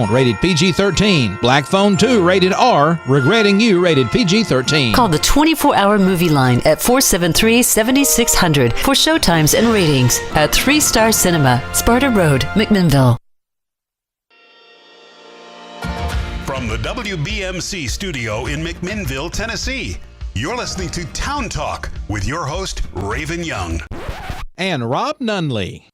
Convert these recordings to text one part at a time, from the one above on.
Rated PG-13. Black Phone 2 rated R. Regretting You rated PG-13. Call the 24-hour movie line at 473-7600 for showtimes and ratings at 3 Star Cinema, Sparta Road, McMinnville. From the WBMC studio in McMinnville, Tennessee, you're listening to Town Talk with your host, Raven Young. And Rob Nunley.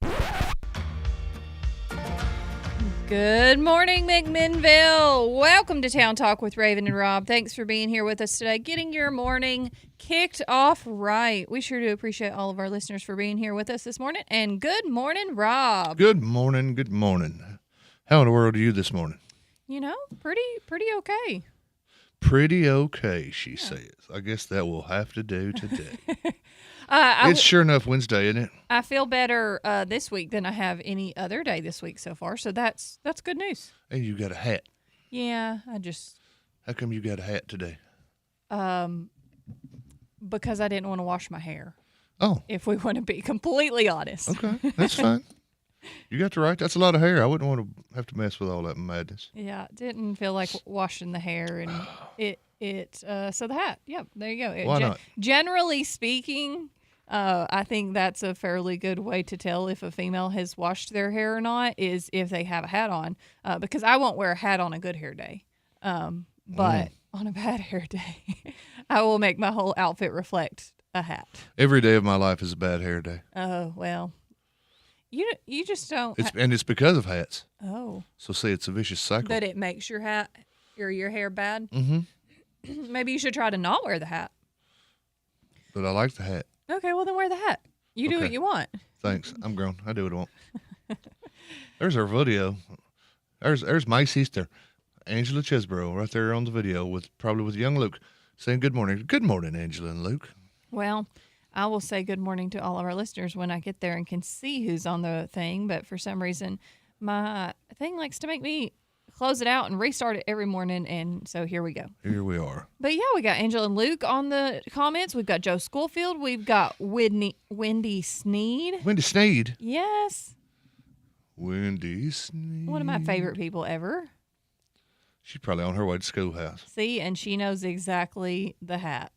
Good morning, McMinnville. Welcome to Town Talk with Raven and Rob. Thanks for being here with us today, getting your morning kicked off right. We sure do appreciate all of our listeners for being here with us this morning. And good morning, Rob. Good morning. Good morning. How in the world are you this morning? You know, pretty okay. Pretty okay, she says. I guess that will have to do today. It's sure enough Wednesday, isn't it? I feel better this week than I have any other day this week so far, so that's good news. And you got a hat. Yeah, How come you got a hat today? Because I didn't want to wash my hair. Oh. If we want to be completely honest. Okay, that's fine. You got the right. That's a lot of hair. I wouldn't want to have to mess with all that madness. Yeah, didn't feel like washing the hair, and so the hat. Yeah, there you go. Why not? Generally speaking, I think that's a fairly good way to tell if a female has washed their hair or not is if they have a hat on, because I won't wear a hat on a good hair day, but on a bad hair day, I will make my whole outfit reflect a hat. Every day of my life is a bad hair day. Oh, well. You just don't. And it's because of hats. Oh. So see, it's a vicious cycle. That it makes your hat or your hair bad? Mm-hmm. Maybe you should try to not wear the hat. But I like the hat. Okay, well then wear the hat. You do what you want. Thanks. I'm grown. I do what I want. There's our video. There's my sister, Angela Chesborough, right there on the video probably with young Luke saying good morning. Good morning, Angela and Luke. Well, I will say good morning to all of our listeners when I get there and can see who's on the thing, but for some reason my thing likes to make me close it out and restart it every morning, and so here we go. Here we are. But yeah, we got Angela and Luke on the comments. We've got Joe Schoolfield. We've got Wendy Sneed. Wendy Sneed? Yes. Wendy Sneed. One of my favorite people ever. She's probably on her way to schoolhouse. See, and she knows exactly the hat.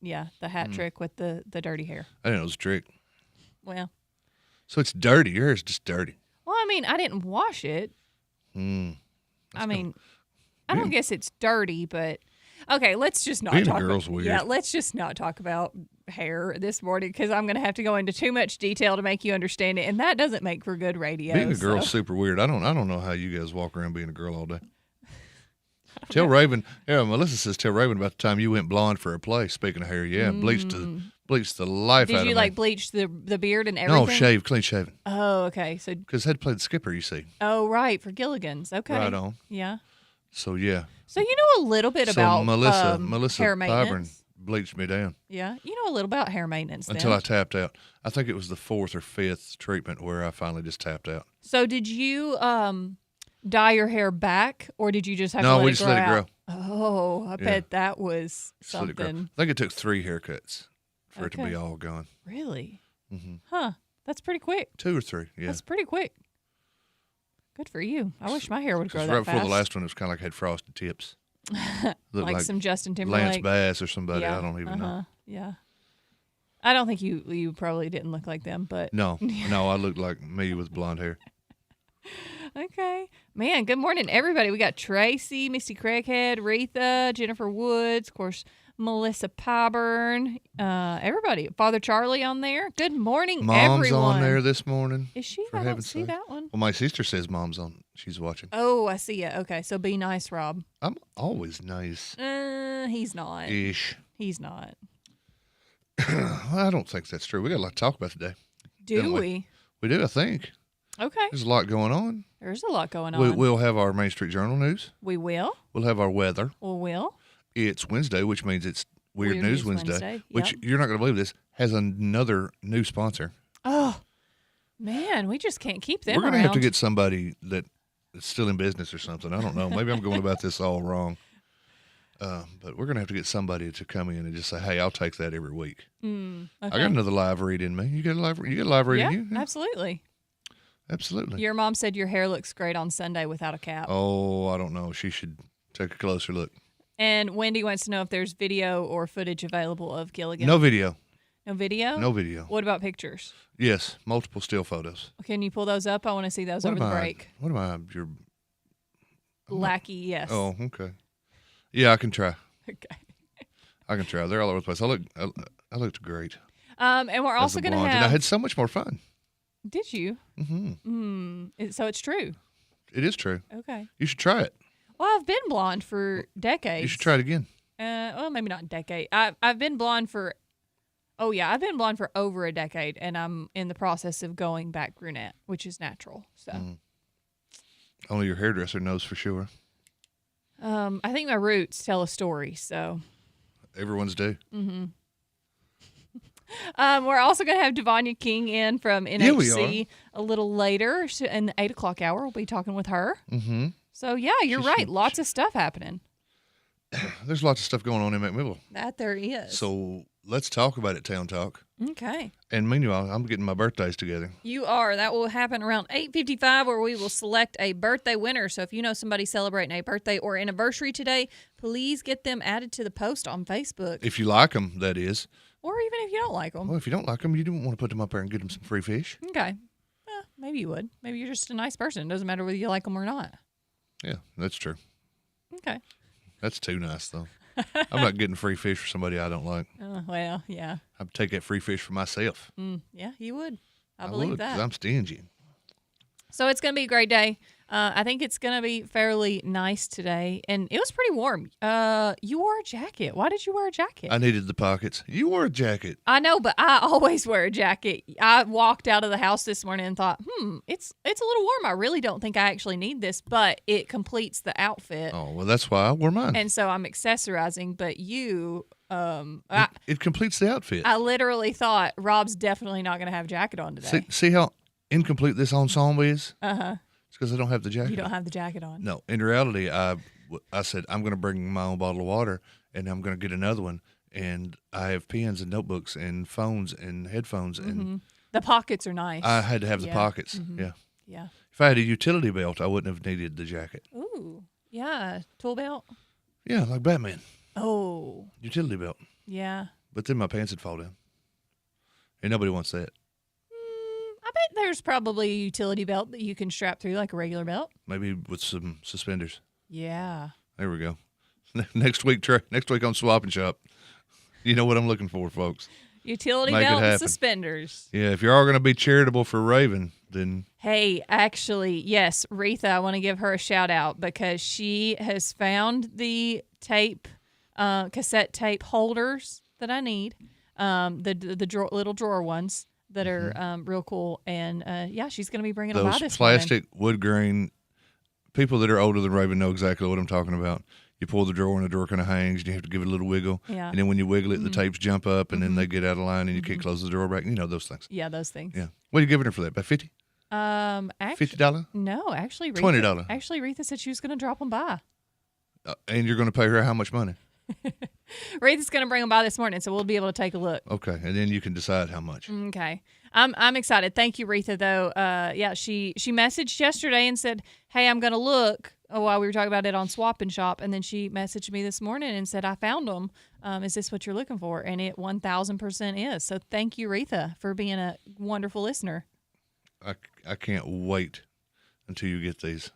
Yeah, the hat trick with the dirty hair. I didn't know it was a trick. Well. So it's dirty. Your hair's just dirty. Well, I mean, I didn't wash it. I don't guess it's dirty, but okay, let's just not being talk a girl's about, weird. Yeah, let's just not talk about hair this morning because I'm going to have to go into too much detail to make you understand it, and that doesn't make for good radio. Being a girl's super weird. I don't know how you guys walk around being a girl all day. Tell Raven. Yeah, Melissa says tell Raven about the time you went blonde for a play. Speaking of hair, yeah, bleached the life out of me. Did you like bleach the beard and everything? No, clean shaven. Oh, okay. So because I had to play the skipper, you see. Oh, right, for Gilligan's. Okay. Right on. Yeah. So yeah. So you know a little bit about Melissa hair Pyburn maintenance. bleached me down. Yeah, you know a little about hair maintenance then. Until I tapped out. I think it was the 4th or 5th treatment where I finally just tapped out. So did you dye your hair back, or did you just have to let it grow? No, we just let it grow. Oh, I bet that was something. I think it took 3 haircuts for it to be all gone. Really? Mm-hmm. Huh. That's pretty quick. 2 or 3, yeah. That's pretty quick. Good for you. I wish my hair would grow that right fast. Before the last one, it was kind of like had frosted tips. like some Justin Timberlake. Lance Bass or somebody. Yeah. I don't even know. Yeah. I don't think you probably didn't look like them, but. No, I looked like me with blonde hair. Okay. Man, good morning, everybody. We got Tracy, Misty Craighead, Retha, Jennifer Woods, of course, Melissa Pyburn, everybody. Father Charlie on there. Good morning, Mom's everyone. on there this morning. Is she? For I don't heaven's see sake. that one. Well, my sister says Mom's on. She's watching. Oh, I see it. Okay, so be nice, Rob. I'm always nice. He's not. Ish. He's not. Well, I don't think that's true. We got a lot to talk about today. Do we? We do, I think. Okay. There's a lot going on. There's a lot going on. We'll have our Main Street Journal news. We will. We'll have our weather. We will. It's Wednesday, which means it's Weird News Wednesday. Which Yep. you're not going to believe this, has another new sponsor. Oh, man, we just can't keep them We're going to around. have to get somebody that's still in business or something. I don't know. Maybe I'm going about this all wrong. But we're going to have to get somebody to come in and just say, hey, I'll take that every week. Okay. I got another live read in me. You got a live read in you? Yeah, absolutely. Absolutely. Your mom said your hair looks great on Sunday without a cap. Oh, I don't know. She should take a closer look. And Wendy wants to know if there's video or footage available of Gilligan. No video. No video? No video. What about pictures? Yes, multiple still photos. Can you pull those up? I want to see those over the break. What am I? Your Lackey, yes. Oh, okay. Yeah, I can try. Okay. I can try. They're all over the place. I looked great. And we're also going to And I have. had so much more fun. Did you? Mm-hmm. So it's true. It is true. Okay. You should try it. Well, I've been blonde for decades. You should try it again. Well, maybe not a decade. I've been blonde for. Oh yeah, I've been blonde for over a decade, and I'm in the process of going back brunette, which is natural. So. Only your hairdresser knows for sure. I think my roots tell a story. So. Everyone's do. Mm-hmm. We're also going to have Devanya King in from NHC Yeah, we a little later in the 8 o'clock hour. We'll be talking with her. Mm-hmm. So, yeah, you're right. Lots of stuff happening. There's lots of stuff going on in McMinnville. That there is. So let's talk about it, Town Talk. Okay. And meanwhile, I'm getting my birthdays together. You are. That will happen around 8:55 where we will select a birthday winner. So if you know somebody celebrating a birthday or anniversary today, please get them added to the post on Facebook. If you like them, that is. Or even if you don't like them. Well, if you don't like them, you don't want to put them up there and get them some free fish. Okay. Maybe you would. Maybe you're just a nice person. It doesn't matter whether you like them or not. Yeah, that's true. Okay. That's too nice, though. I'm not getting free fish for somebody I don't like. Well, yeah. I'd take that free fish for myself. Yeah, you would. I would, believe 'cause that. I'm stingy. So it's going to be a great day. I think it's going to be fairly nice today. And it was pretty warm. You wore a jacket. Why did you wear a jacket? I needed the pockets. You wore a jacket. I know, but I always wear a jacket. I walked out of the house this morning and thought, it's a little warm. I really don't think I actually need this, but it completes the outfit. Oh, well, that's why I wore mine. And so I'm accessorizing, but you, It completes the outfit. I literally thought Rob's definitely not going to have a jacket on today. See how incomplete this ensemble is? Uh-huh. It's because I don't have the jacket. You don't have the jacket on. No. In reality, I said, I'm going to bring my own bottle of water, and I'm going to get another one. And I have pens and notebooks and phones and headphones. And The pockets are nice. I had to have the Yeah. pockets. Mhm. Yeah. Yeah. If I had a utility belt, I wouldn't have needed the jacket. Ooh. Yeah. Tool belt. Yeah, like Batman. Oh. Utility belt. Yeah. But then my pants would fall down. And nobody wants that. I bet there's probably a utility belt that you can strap through like a regular belt. Maybe with some suspenders. Yeah. There we go. Next week on Swap and Shop. You know what I'm looking for, folks. Utility Make it belt and happen. suspenders. Yeah, if you're all going to be charitable for Raven, then Hey, actually, yes, Retha, I want to give her a shout out because she has found the cassette tape holders that I need, the little drawer ones that are real cool. And yeah, she's going to be bringing them by those this plastic wood grain, people that are older than Raven know exactly what I'm talking about. You pull the drawer and the drawer kind of hangs and you have to give it a little wiggle. Yeah. And then when you wiggle it, the tapes jump up and then they get out of line and you can't close the drawer back. You know those things. Yeah, those things. Yeah. What are you giving her for that? About 50? Actually, $50? no, actually, $20. Actually, Retha said she was going to drop them by. And you're going to pay her how much money? Retha's going to bring them by this morning, so we'll be able to take a look. Okay. And then you can decide how much. Okay. I'm excited. Thank you, Retha, though. Yeah, she messaged yesterday and said, hey, I'm going to look while we were talking about it on Swap and Shop. And then she messaged me this morning and said, I found them. Is this what you're looking for? And it 1,000% is. So thank you, Retha, for being a wonderful listener. I can't wait until you get these.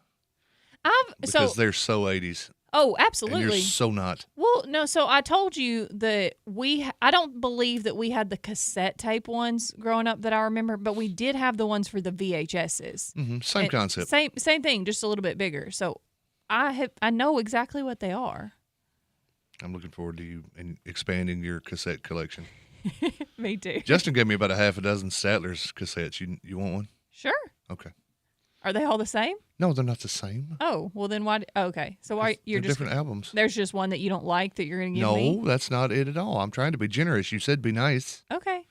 Because they're so 80s. Oh, And absolutely. you're so not. Well, no, so I told you that I don't believe that we had the cassette tape ones growing up that I remember, but we did have the ones for the VHSs. Same concept. Same thing, just a little bit bigger. So I know exactly what they are. I'm looking forward to you expanding your cassette collection. Me too. Justin gave me about a half a dozen Statler's cassettes. You want one? Sure. Okay. Are they all the same? No, they're not the same. Oh, well then why? Okay, so why you're They're just different albums. There's just one that you don't like that you're going to give me. No, that's not it at all. I'm trying to be generous. You said be nice. Okay.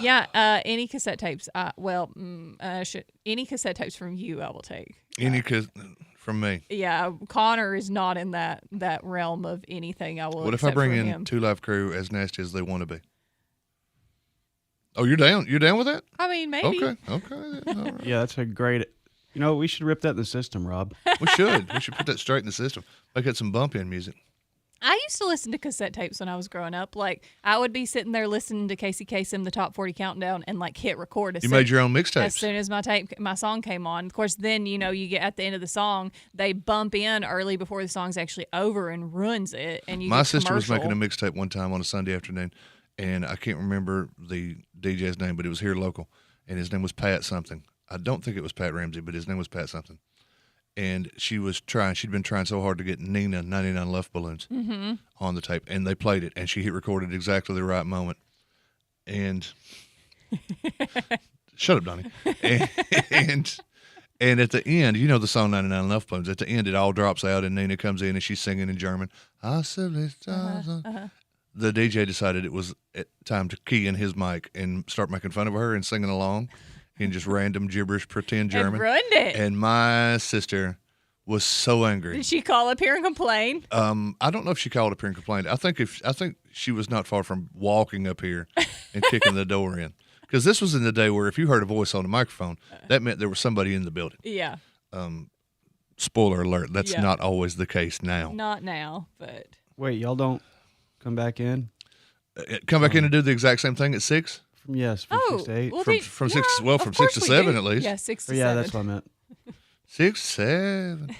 Yeah. Any cassette tapes? Any cassette tapes from you, I will take. From me. Yeah, Connor is not in that realm of anything. I will. What if I accept bring from in him. Two Live Crew as nasty as they want to be? Oh, you're down? You're down with that? I mean, maybe. Okay. All right. Yeah, that's a great. We should rip that in the system, Rob. We should put that straight in the system. Make it some bump in music. I used to listen to cassette tapes when I was growing up. Like, I would be sitting there listening to Casey Kasem, the Top 40 Countdown, and like hit record. You made your own As mixtapes. soon as my song came on. Of course, then, you get at the end of the song, they bump in early before the song's actually over and ruins it. And My sister was making a mixtape one time on a Sunday afternoon, and I can't remember the DJ's name, but it was here local, and his name was Pat something. I don't think it was Pat Ramsey, but his name was Pat something. And she'd been trying so hard to get Nina 99 Love Balloons on the tape, and they played it, and she hit recorded exactly the right moment. And shut up, Donnie. And at the end, the song 99 Love Balloons, at the end it all drops out and Nina comes in and she's singing in German. The DJ decided it was time to key in his mic and start making fun of her and singing along in just random gibberish pretend German. And ruined it. And my sister was so angry. Did she call up here and complain? I don't know if she called up here and complained. I think she was not far from walking up here and kicking the door in. Because this was in the day where if you heard a voice on the microphone, that meant there was somebody in the building. Yeah. Spoiler alert, that's not always the case now. Not now, but... Wait, y'all don't come back in? Come back in and do the exact same thing at 6? From 6 to 8. Well, From 6 to 7 at least. Yeah, 6 to 7. Yeah, that's what I meant. 6, 7.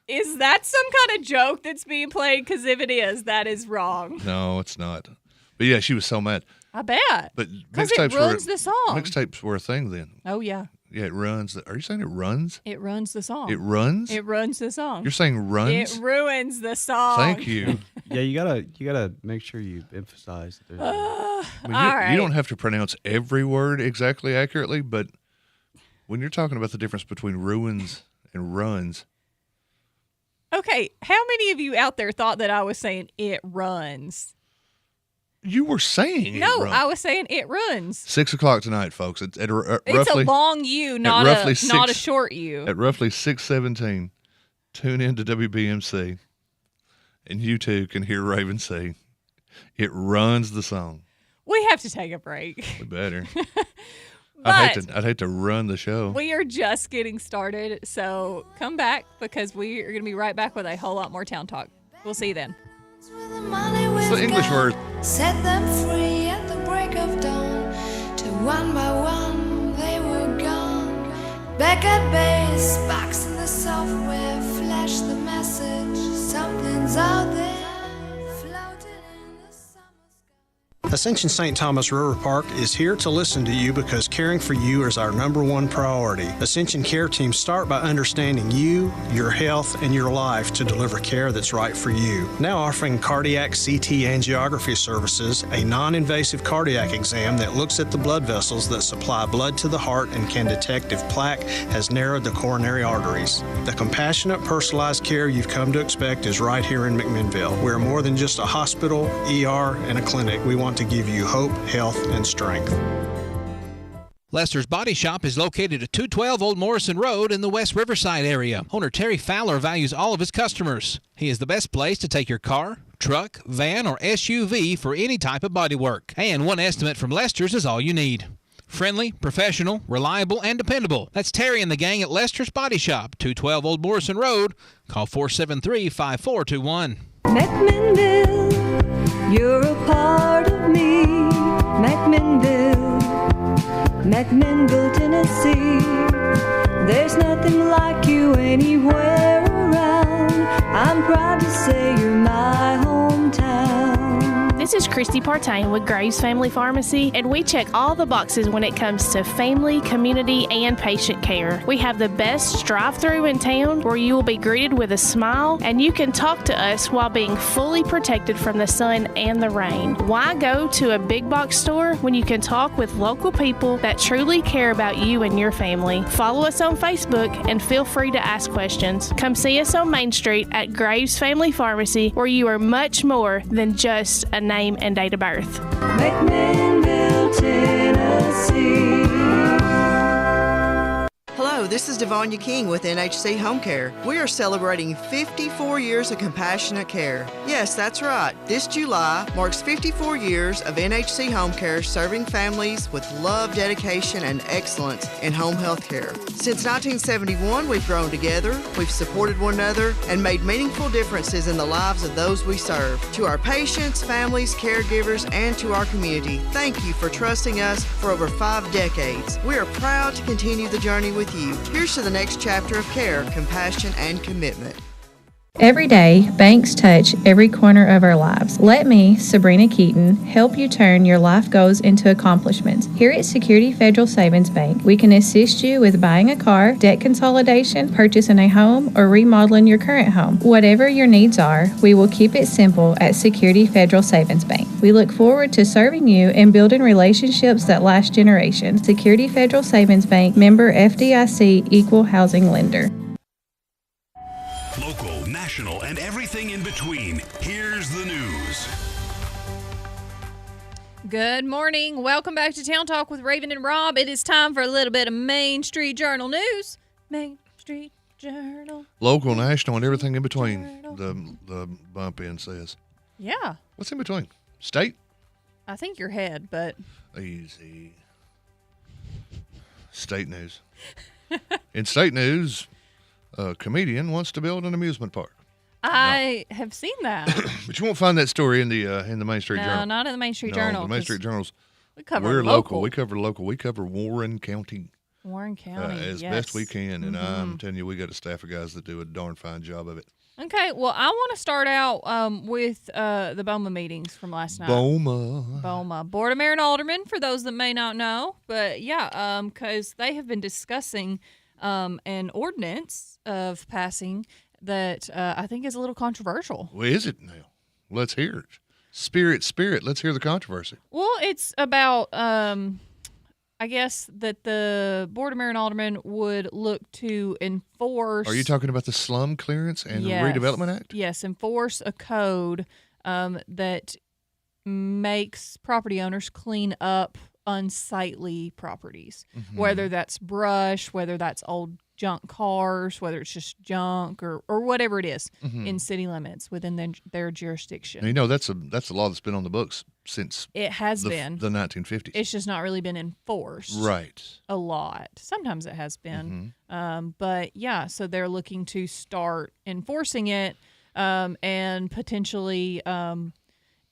Is that some kind of joke that's being played? Because if it is, that is wrong. No, it's not. But yeah, she was so mad. I bet. But because it ruins the song. Mixtapes were a thing then. Oh, yeah. Yeah, it runs. Are you saying it runs? It runs the song. It runs? It runs the song. You're saying runs? It ruins the song. Thank you. Yeah, you gotta make sure you emphasize that. All right. You don't have to pronounce every word exactly accurately, but when you're talking about the difference between ruins and runs. Okay, how many of you out there thought that I was saying it runs? You were saying no, it runs. I was saying it runs. 6 o'clock tonight, folks. It's at It's roughly a long U, not a short U. At roughly 6:17, tune in to WBMC, and you too can hear Raven say, "It runs the song." We have to take a break. We better. I'd hate to run the show. We are just getting started, so come back because we are going to be right back with a whole lot more Town Talk. We'll see you then. What's the English word? Set them free at the break of dawn. Till one by one they were gone. Back at base, box in the software, flash the message. Something's out there, floating in the summer sky. Ascension St. Thomas River Park is here to listen to you because caring for you is our #1 priority. Ascension care teams start by understanding you, your health, and your life to deliver care that's right for you. Now offering cardiac CT angiography services, a non-invasive cardiac exam that looks at the blood vessels that supply blood to the heart and can detect if plaque has narrowed the coronary arteries. The compassionate, personalized care you've come to expect is right here in McMinnville. We're more than just a hospital, ER, and a clinic. We want to give you hope, health, and strength. Lester's Body Shop is located at 212 Old Morrison Road in the West Riverside area. Owner Terry Fowler values all of his customers. He is the best place to take your car, truck, van, or SUV for any type of body work. And one estimate from Lester's is all you need. Friendly, professional, reliable, and dependable. That's Terry and the gang at Lester's Body Shop, 212 Old Morrison Road. Call 473-5421. McMinnville, you're a part of me. McMinnville, Tennessee. There's nothing like you anywhere around. I'm proud to say you're my hometown. This is Christy Partain with Graves Family Pharmacy, and we check all the boxes when it comes to family, community, and patient care. We have the best drive-thru in town where you will be greeted with a smile, and you can talk to us while being fully protected from the sun and the rain. Why go to a big box store when you can talk with local people that truly care about you and your family? Follow us on Facebook and feel free to ask questions. Come see us on Main Street at Graves Family Pharmacy, where you are much more than just a name and date of birth. McMinnville, Tennessee. Hello, Hello, this is Devanya King with NHC Home Care. We are celebrating 54 years of compassionate care. Yes, that's right. This July marks 54 years of NHC Home Care serving families with love, dedication, and excellence in home health care. Since 1971, we've grown together, we've supported one another, and made meaningful differences in the lives of those we serve. To our patients, families, caregivers, and to our community, thank you for trusting us for over 5 decades. We are proud to continue the journey with you. Here's to the next chapter of care, compassion, and commitment. Every day, banks touch every corner of our lives. Let me, Sabrina Keaton, help you turn your life goals into accomplishments. Here at Security Federal Savings Bank, we can assist you with buying a car, debt consolidation, purchasing a home, or remodeling your current home. Whatever your needs are, we will keep it simple at Security Federal Savings Bank. We look forward to serving you and building relationships that last generations. Security Federal Savings Bank, member FDIC, equal housing lender. Local, national, and everything in between. Here's the news. Good morning. Welcome back to Town Talk with Raven and Rob. It is time for a little bit of Main Street Journal news. Main Street Journal. Local, national, and everything in between. The bump in says. Yeah. What's in between? State? I think your head, but. Easy. State news. In state news, a comedian wants to build an amusement park. I have seen that. But you won't find that story in the Main Street Journal. No, not in the Main Street Journal. The Main Street Journal's. We're local. We cover local. We cover Warren County. Warren County, as yes. best we can, and I'm telling you, we got a staff of guys that do a darn fine job of it. Okay, well, I want to start out with the BOMA meetings from last night. BOMA. Board of Mayor and Aldermen, for those that may not know. But, yeah, because they have been discussing an ordinance of passing that I think is a little controversial. Well, is it now? Let's hear it. Spirit, let's hear the controversy. Well, it's about, I guess, that the Board of Mayor and Aldermen would look to enforce. Are you talking about the Slum Clearance and Redevelopment Act? Yes, enforce a code that makes property owners clean up unsightly properties, whether that's brush, whether that's old junk cars, whether it's just junk or whatever it is in city limits within their jurisdiction. You know, that's a law that's been on the books since it has been the 1950s. It's just not really been enforced a lot. Sometimes it has been, but yeah. So they're looking to start enforcing it, and potentially,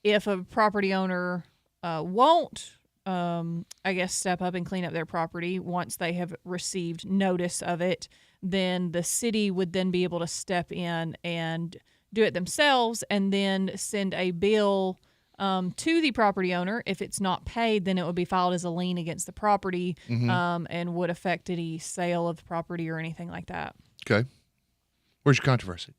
if a property owner won't. I guess, step up and clean up their property once they have received notice of it, then the city would then be able to step in and do it themselves and then send a bill to the property owner. If it's not paid, then it would be filed as a lien against the property and would affect any sale of the property or anything like that. Okay. Where's your controversy?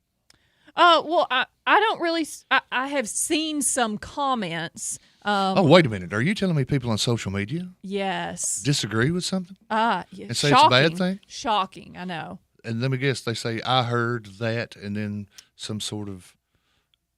Well, I don't really. I have seen some comments. Wait a minute. Are you telling me people on social media? Yes. Disagree with something? Yeah. And say it's a bad thing? Shocking, I know. And let me guess, they say, I heard that, and then some sort of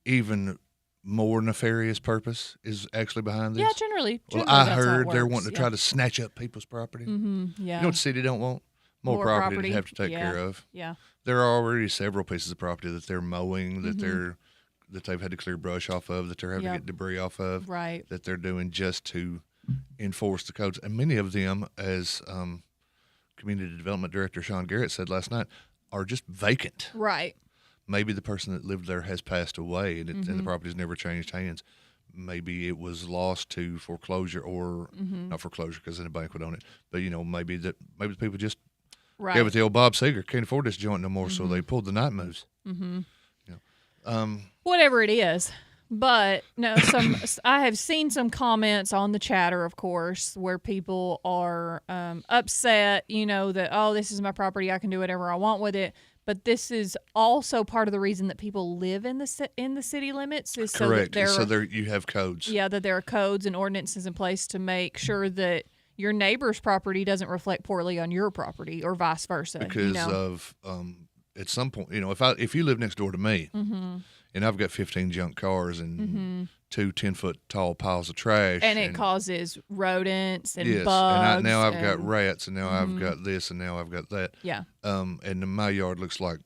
even more nefarious purpose is actually behind this? Yeah, generally I that's how it heard they're works. wanting to try to snatch up people's property. Yeah. You know what the city don't want? More property to have to take care of. Yeah. There are already several pieces of property that they're mowing, that they've had to clear brush off of, that they're having to get debris off of, that they're doing just to enforce the codes. And many of them, as Community Development Director Sean Garrett said last night, are just vacant. Right. Maybe the person that lived there has passed away and the property's never changed hands. Maybe it was lost to foreclosure or not foreclosure because then a bank would own it. But, you know, maybe the people just gave it to old Bob Seger. Can't afford this joint no more, so they pulled the night moves. You know, whatever it is. But no, I have seen some comments on the chatter, of course, where people are upset, you know, that, oh, this is my property, I can do whatever I want with it. But this is also part of the reason that people live in the city limits. Is correct. So that you have codes. Yeah, that there are codes and ordinances in place to make sure that your neighbor's property doesn't reflect poorly on your property or vice versa. Because of at some point, you know, if you live next door to me and I've got 15 junk cars and 2 10-foot tall piles of trash. And it causes rodents and yes, bugs. and now I've got rats, and now I've got this, and now I've got that. Yeah. And my yard looks like,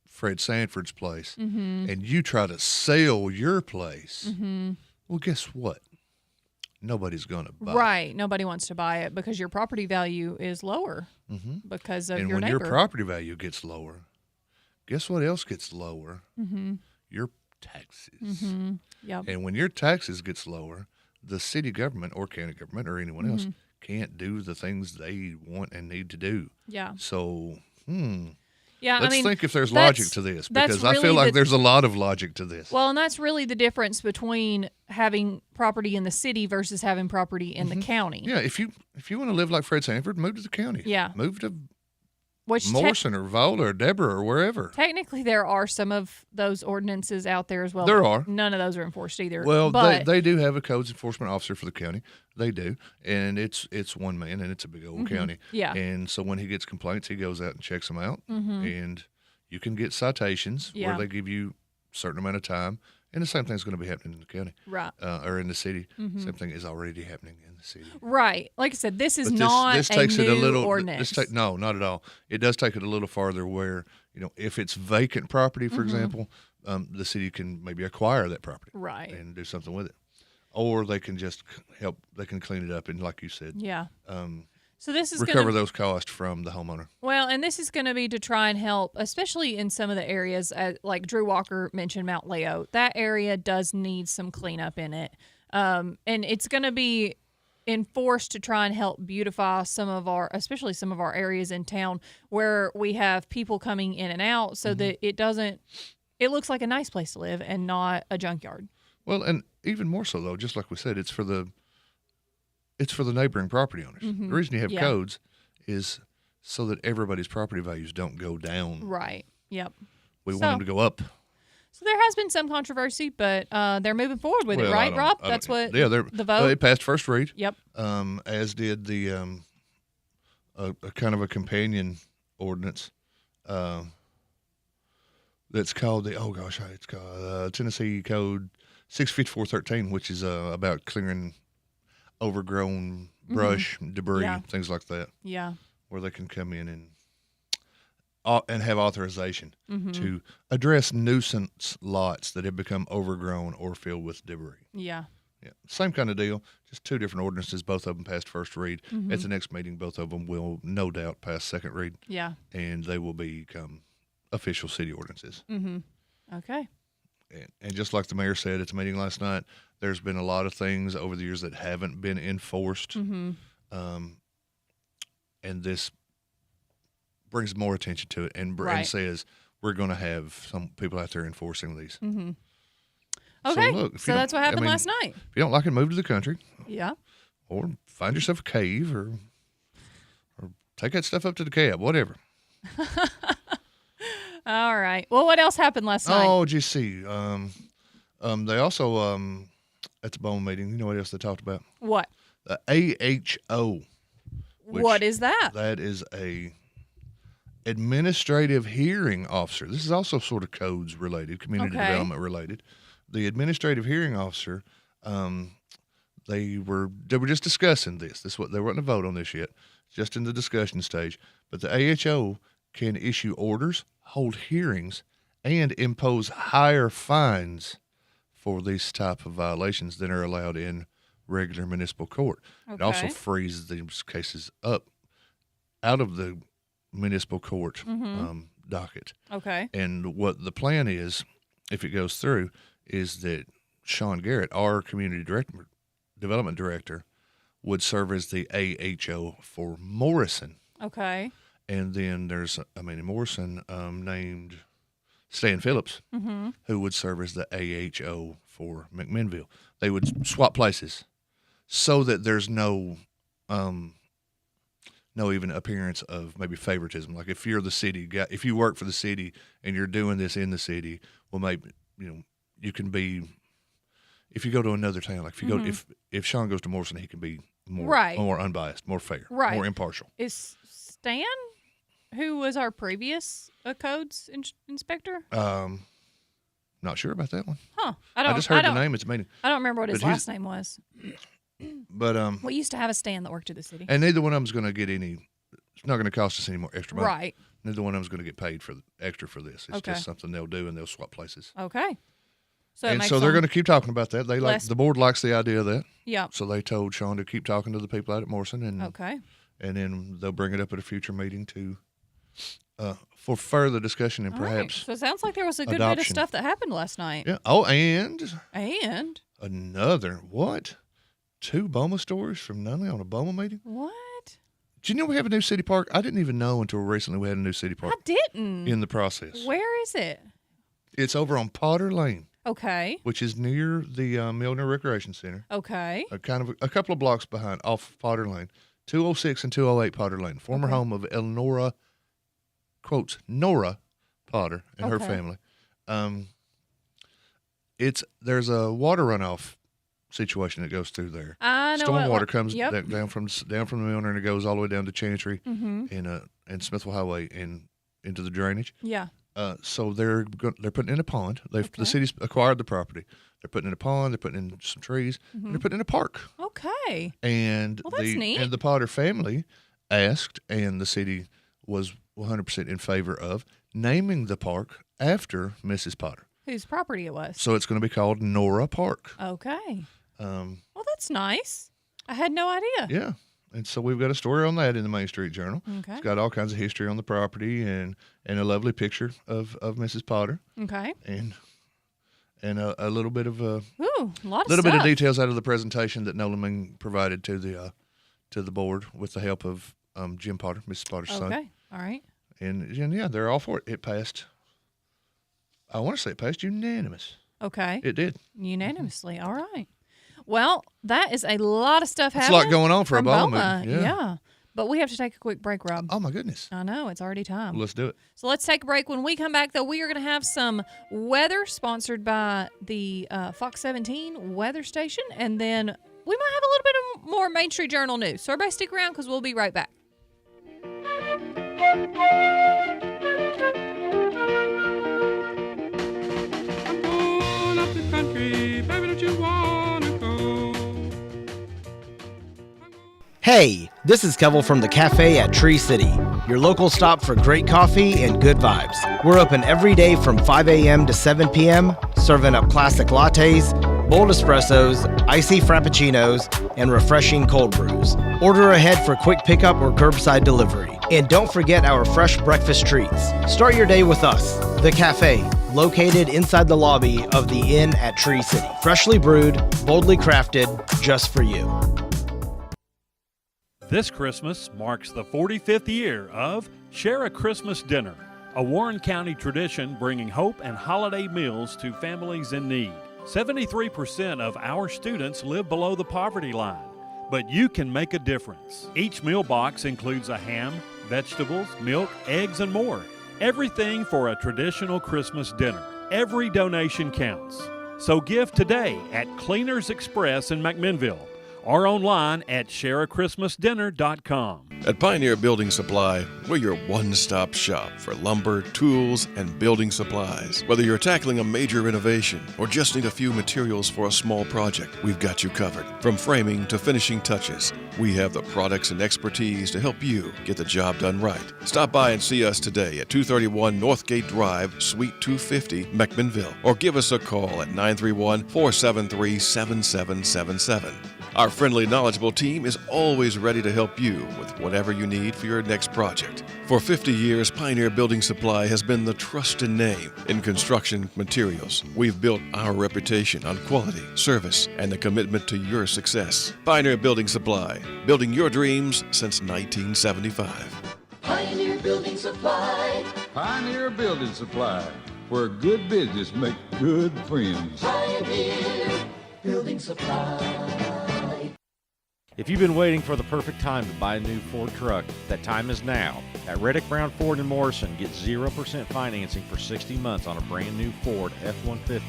Fred Sanford's place. Mm-hmm. And you try to sell your place. Mm-hmm. Well, guess what? Nobody's going to buy it. Right. Nobody wants to buy it because your property value is lower because of and your when neighbor. your property value gets lower, guess what else gets lower? Mm-hmm. Your taxes. Mm-hmm. Yep. And when your taxes gets lower, the city government or county government or anyone else can't do the things they want and need to do. Yeah. So, yeah, let's think if there's logic to this, because I really feel like there's a lot of logic to this. Well, and that's really the difference between having property in the city versus having property in the county. Yeah, if you want to live like Fred Sanford, move to the county. Yeah. Move to Which Morrison or Vola or Deborah or wherever. Technically, there are some of those ordinances out there as well. There but are. None of those are enforced either. Well, but, they do have a codes enforcement officer for the county. They do, and it's one man, and it's a big old county. Yeah. And so when he gets complaints, he goes out and checks them out, and you can get citations where they give you a certain amount of time. And the same thing's going to be happening in the county, right? Or in the city. Same thing is already happening in the city, right? Like I said, this is but not this takes a it a new little. ordinance. No, not at all. It does take it a little farther. Where if it's vacant property, for example, the city can maybe acquire that property, right, and do something with it, or they can just help. They can clean it up and, like you said, yeah. So this is recover those costs from the homeowner. Well, and this is going to be to try and help, especially in some of the areas, like Drew Walker mentioned, Mount Leo. That area does need some cleanup in it, and it's going to be enforced to try and help beautify especially some of our areas in town where we have people coming in and out, so that it looks like a nice place to live and not a junkyard. Well, and even more so though, just like we said, it's for the neighboring property owners. The reason you have codes is so that everybody's property values don't go down. Right. Yep. We want them to go up. So there has been some controversy, but they're moving forward with it, right, Rob? That's what the vote. It passed first read. Yep. As did the a kind of a companion ordinance that's called it's called Tennessee Code 65413, which is about clearing overgrown brush, debris, things like that. Yeah. Where they can come in and have authorization to address nuisance lots that have become overgrown or filled with debris. Yeah. Yeah. Same kind of deal, just two different ordinances. Both of them passed first read. At the next meeting, both of them will no doubt pass second read. Yeah. And they will become official city ordinances. Okay. And just like the mayor said at the meeting last night, there's been a lot of things over the years that haven't been enforced. And this brings more attention to it and says we're going to have some people out there enforcing these. Okay. So that's what happened last night. If you don't like it, move to the country. Yeah. Or find yourself a cave or take that stuff up to the cab, whatever. All right. Well, what else happened last night? Oh, did you see? They also, at the Bowman meeting, you know what else they talked about? What? The AHO. What is that? That is a administrative hearing officer. This is also sort of codes related, community development related. The administrative hearing officer, they were just discussing this. They weren't to vote on this yet, just in the discussion stage. But the AHO can issue orders, hold hearings, and impose higher fines for these type of violations than are allowed in regular municipal court. Okay. It also frees these cases up out of the municipal court docket. Okay. And what the plan is, if it goes through, is that Sean Garrett, our community development director, would serve as the AHO for Morrison. Okay. And then there's in Morrison named Stan Phillips, who would serve as the AHO for McMinnville. They would swap places so that there's no even appearance of maybe favoritism. Like if you're the city guy, if you work for the city and you're doing this in the city, well, maybe you can be. If you go to another town, like if you go, if Sean goes to Morrison, he can be more unbiased, more fair, more impartial. Is Stan, who was our previous codes inspector? Not sure about that one. Huh. I just heard the name at the meeting. I don't remember what his But he's- last name was. But We used to have a stand that worked at the city. and neither one of them's going to get any. It's not going to cost us any more extra money. Right. Neither one of them's going to get paid for the extra for this. It's Okay. just something they'll do, and they'll swap places. Okay. So it And makes so they're them going to keep talking about that. They like less- the board likes the idea of that. Yeah. So they told Sean to keep talking to the people out at Morrison, and Okay. and then they'll bring it up at a future meeting to for further discussion and All right. perhaps So it sounds like there was a good bit of adoption. stuff that happened last night. yeah. Oh, and And another what? 2 Boma stories from Nunley on a Boma meeting. what? Do you know we have a new city park? I didn't even know until recently we had a new city park I didn't. in the process. Where is it? It's over on Potter Lane, Okay. which is near the Milner Recreation Center. Okay. Kind of a couple of blocks behind, off Potter Lane, 206 and 208 Potter Lane, former Okay. home of Elnora, quotes Nora Potter and her Okay. family. There's a water runoff situation that goes through there. I know Storm what- water comes yep. down from the Milner and it goes all the way down to Chantry Mhm. and Smithville Highway and into the drainage. Yeah. So they're putting in a pond. The city's acquired the property. They're putting in a pond. They're putting in some trees. And they're putting in a park. Okay. And Well, that's neat. and the Potter family asked, and the city was 100% in favor of naming the park after Mrs. Potter. Whose property it was. So it's going to be called Nora Park. Okay. Well, that's nice. I had no idea. Yeah. And so we've got a story on that in the Main Street Journal. Okay. It's got all kinds of history on the property and a lovely picture of Mrs. Potter Okay. and a little bit of Ooh, a lot of little stuff. bit of details out of the presentation that Nolan Ming provided to the board with the help of Jim Potter, Mrs. Potter's son. Okay. All right. And yeah, they're all for it. It passed. I want to say it passed unanimous. Okay. It did. Unanimously. All right. Well, that is a lot of stuff That's a happening. lot going on for a from Boma meeting. Yeah. But we have to take a quick break, Rob. Oh my goodness. I know. It's already time. Let's do it. So let's take a break. When we come back, though, we are going to have some weather sponsored by the Fox 17 weather station. And then we might have a little bit of more Main Street Journal news. So everybody stick around because we'll be right back. Hey, this is Kevel from the Cafe at Tree City, your local stop for great coffee and good vibes. We're open every day from 5 a.m. to 7 p.m., serving up classic lattes, bold espressos, icy frappuccinos, and refreshing cold brews. Order ahead for quick pickup or curbside delivery. And don't forget our fresh breakfast treats. Start your day with us, the Cafe, located inside the lobby of the Inn at Tree City. Freshly brewed, boldly crafted, just for you. This Christmas marks the 45th year of Share a Christmas Dinner, a Warren County tradition bringing hope and holiday meals to families in need. 73% of our students live below the poverty line, but you can make a difference. Each meal box includes a ham, vegetables, milk, eggs, and more. Everything for a traditional Christmas dinner. Every donation counts. So give today at Cleaners Express in McMinnville, or online at shareachristmasdinner.com. At Pioneer Building Supply, we're your one-stop shop for lumber, tools, and building supplies. Whether you're tackling a major renovation or just need a few materials for a small project, we've got you covered. From framing to finishing touches, we have the products and expertise to help you get the job done right. Stop by and see us today at 231 Northgate Drive, Suite 250, McMinnville, or give us a call at 931-473-7777. Our friendly, knowledgeable team is always ready to help you with whatever you need for your next project. For 50 years, Pioneer Building Supply has been the trusted name in construction materials. We've built our reputation on quality, service, and the commitment to your success. Pioneer Building Supply, building your dreams since 1975. Pioneer Building Supply. Pioneer Building Supply, where good business make good friends. Pioneer Building Supply. If you've been waiting for the perfect time to buy a new Ford truck, that time is now. At Reddick Brown Ford in Morrison, get 0% financing for 60 months on a brand new Ford F-150,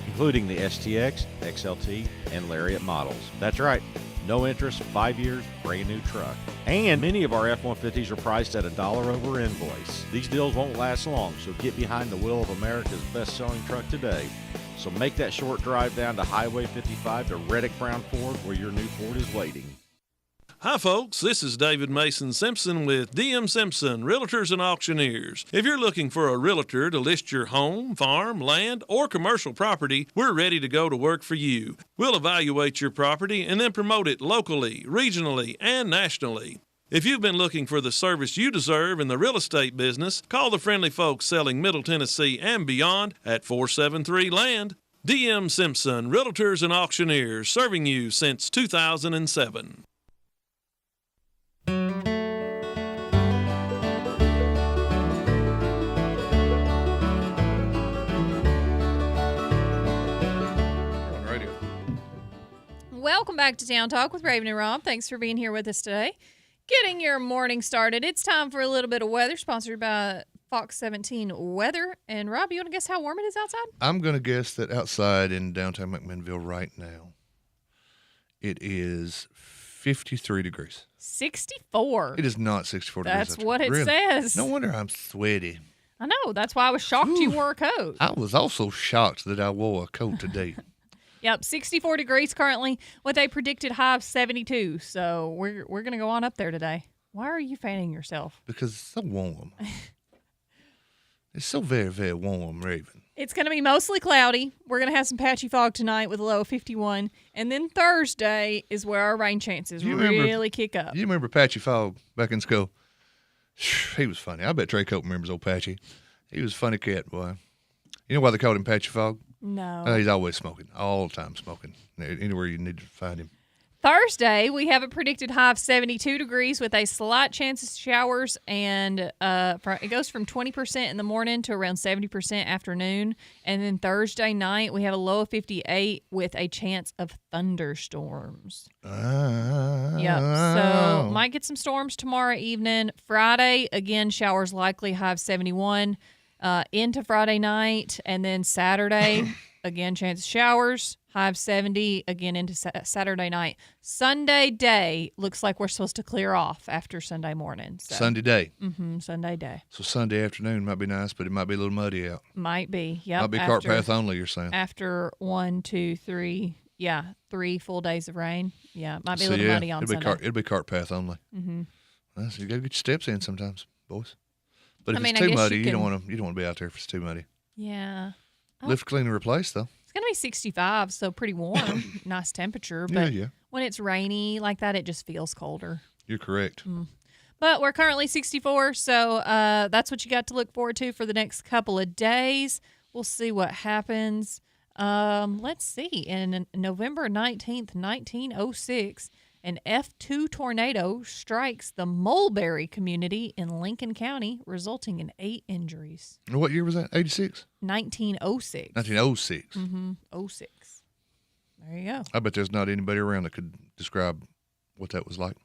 including the STX, XLT, and Lariat models. That's right. No interest, 5 years, brand new truck. And many of our F-150s are priced at $1 over invoice. These deals won't last long, so get behind the wheel of America's best-selling truck today. So make that short drive down to Highway 55 to Reddick Brown Ford, where your new Ford is waiting. Hi, folks. This is David Mason Simpson with DM Simpson, Realtors and Auctioneers. If you're looking for a realtor to list your home, farm, land, or commercial property, we're ready to go to work for you. We'll evaluate your property and then promote it locally, regionally, and nationally. If you've been looking for the service you deserve in the real estate business, call the friendly folks selling Middle Tennessee and beyond at 473-LAND. DM Simpson, Realtors and Auctioneers, serving you since 2007. Welcome back to Town Talk with Raven and Rob. Thanks for being here with us today. Getting your morning started. It's time for a little bit of weather, sponsored by Fox 17 Weather. And Rob, you want to guess how warm it is outside? I'm going to guess that outside in downtown McMinnville right now, it is 53 degrees. 64. It is not 64 degrees. That's what it says. No wonder I'm sweaty. I know. That's why I was shocked you wore a coat. I was also shocked that I wore a coat today. Yep, 64 degrees currently with a predicted high of 72. So we're going to go on up there today. Why are you fanning yourself? Because it's so warm. It's so very, very warm, Raven. It's going to be mostly cloudy. We're going to have some patchy fog tonight with a low of 51. And then Thursday is where our rain chances really kick up. You remember Patchy Fog back in school? He was funny. I bet Trey Cope remembers old Patchy. He was a funny cat, boy. You know why they called him Patchy Fog? No. He's always smoking, all the time smoking. Anywhere you need to find him. Thursday, we have a predicted high of 72 degrees with a slight chance of showers, and it goes from 20% in the morning to around 70% afternoon. And then Thursday night, we have a low of 58 with a chance of thunderstorms. Yep. So might get some storms tomorrow evening. Friday, again, showers likely, high of 71 into Friday night. And then Saturday, again, chance of showers. High of 70, again, into Saturday night. Sunday day looks like we're supposed to clear off after Sunday morning. So. Sunday day. Mm-hmm, Sunday day. So Sunday afternoon might be nice, but it might be a little muddy out. Might be, yep. Might be cart path only, you're saying. After 1, 2, 3, 3 full days of rain. Yeah, might be a little muddy on Sunday. It'll be cart path only. Mm-hmm. Well, so you got to get your steps in sometimes, boys. But if it's too muddy, you don't want to be out there if it's too muddy. Yeah. Lift, clean, and replace, though. It's going to be 65, so pretty warm. Nice temperature. But when it's rainy like that, it just feels colder. You're correct. But we're currently 64, so that's what you got to look forward to for the next couple of days. We'll see what happens. Let's see. In November 19th, 1906, an F2 tornado strikes the Mulberry community in Lincoln County, resulting in 8 injuries. What year was that? 86? 1906. 1906. 06. There you go. I bet there's not anybody around that could describe what that was like.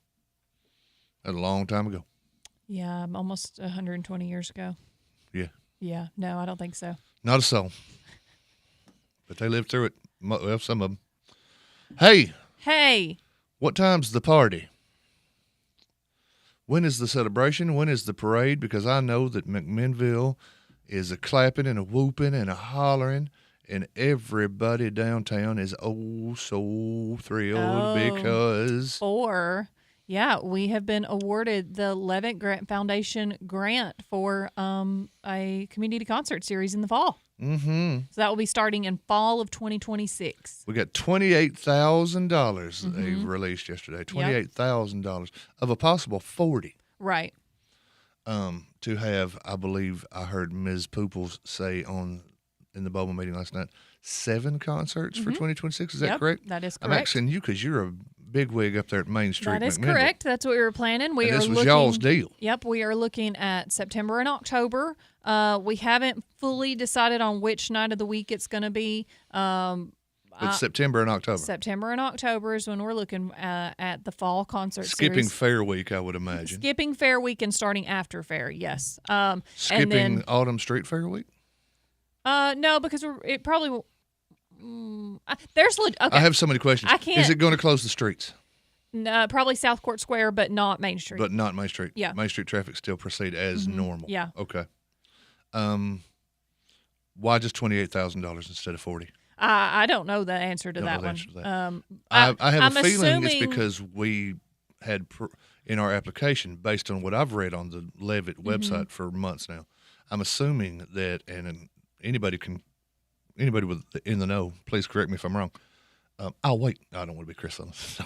That was a long time ago. Yeah, almost 120 years ago. Yeah. Yeah. No, I don't think so. Not a soul. But they lived through it. Well, some of them. Hey. What time's the party? When is the celebration? When is the parade? Because I know that McMinnville is a clapping and a whooping and a hollering, and everybody downtown is so thrilled because... we have been awarded the Levitt Grant Foundation grant for a community concert series in the fall. Mm-hmm. So that will be starting in fall of 2026. We got $28,000 they released yesterday. $28,000 of a possible 40. Right. To have, I believe I heard Ms. Pooples say in the Bowman meeting last night, 7 concerts for 2026. Is that correct? That is correct. I'm asking you because you're a big wig up there at Main Street. That is correct. That's what we were planning. This was y'all's deal. Yep, we are looking at September and October. We haven't fully decided on which night of the week it's going to be. It's September and October. September and October is when we're looking at the fall concert Skipping series. Fair Week, I would imagine. Skipping Fair Week and starting after Fair, yes. Skipping and then, Autumn Street Fair Week? No, because it probably will. Okay. I have so many questions. I can't. Is it going to close the streets? Probably South Court Square, but not Main Street. But not Main Street. Yeah. Main Street traffic still proceed as normal. Yeah. Okay. Why just $28,000 instead of 40? I don't know the answer to Don't that know the one. answer to that. I have I'm a feeling it's assuming- because we had in our application, based on what I've read on the Levitt website for months now, I'm assuming that, and anybody in the know, please correct me if I'm wrong. I'll wait. I don't want to be Chris on this.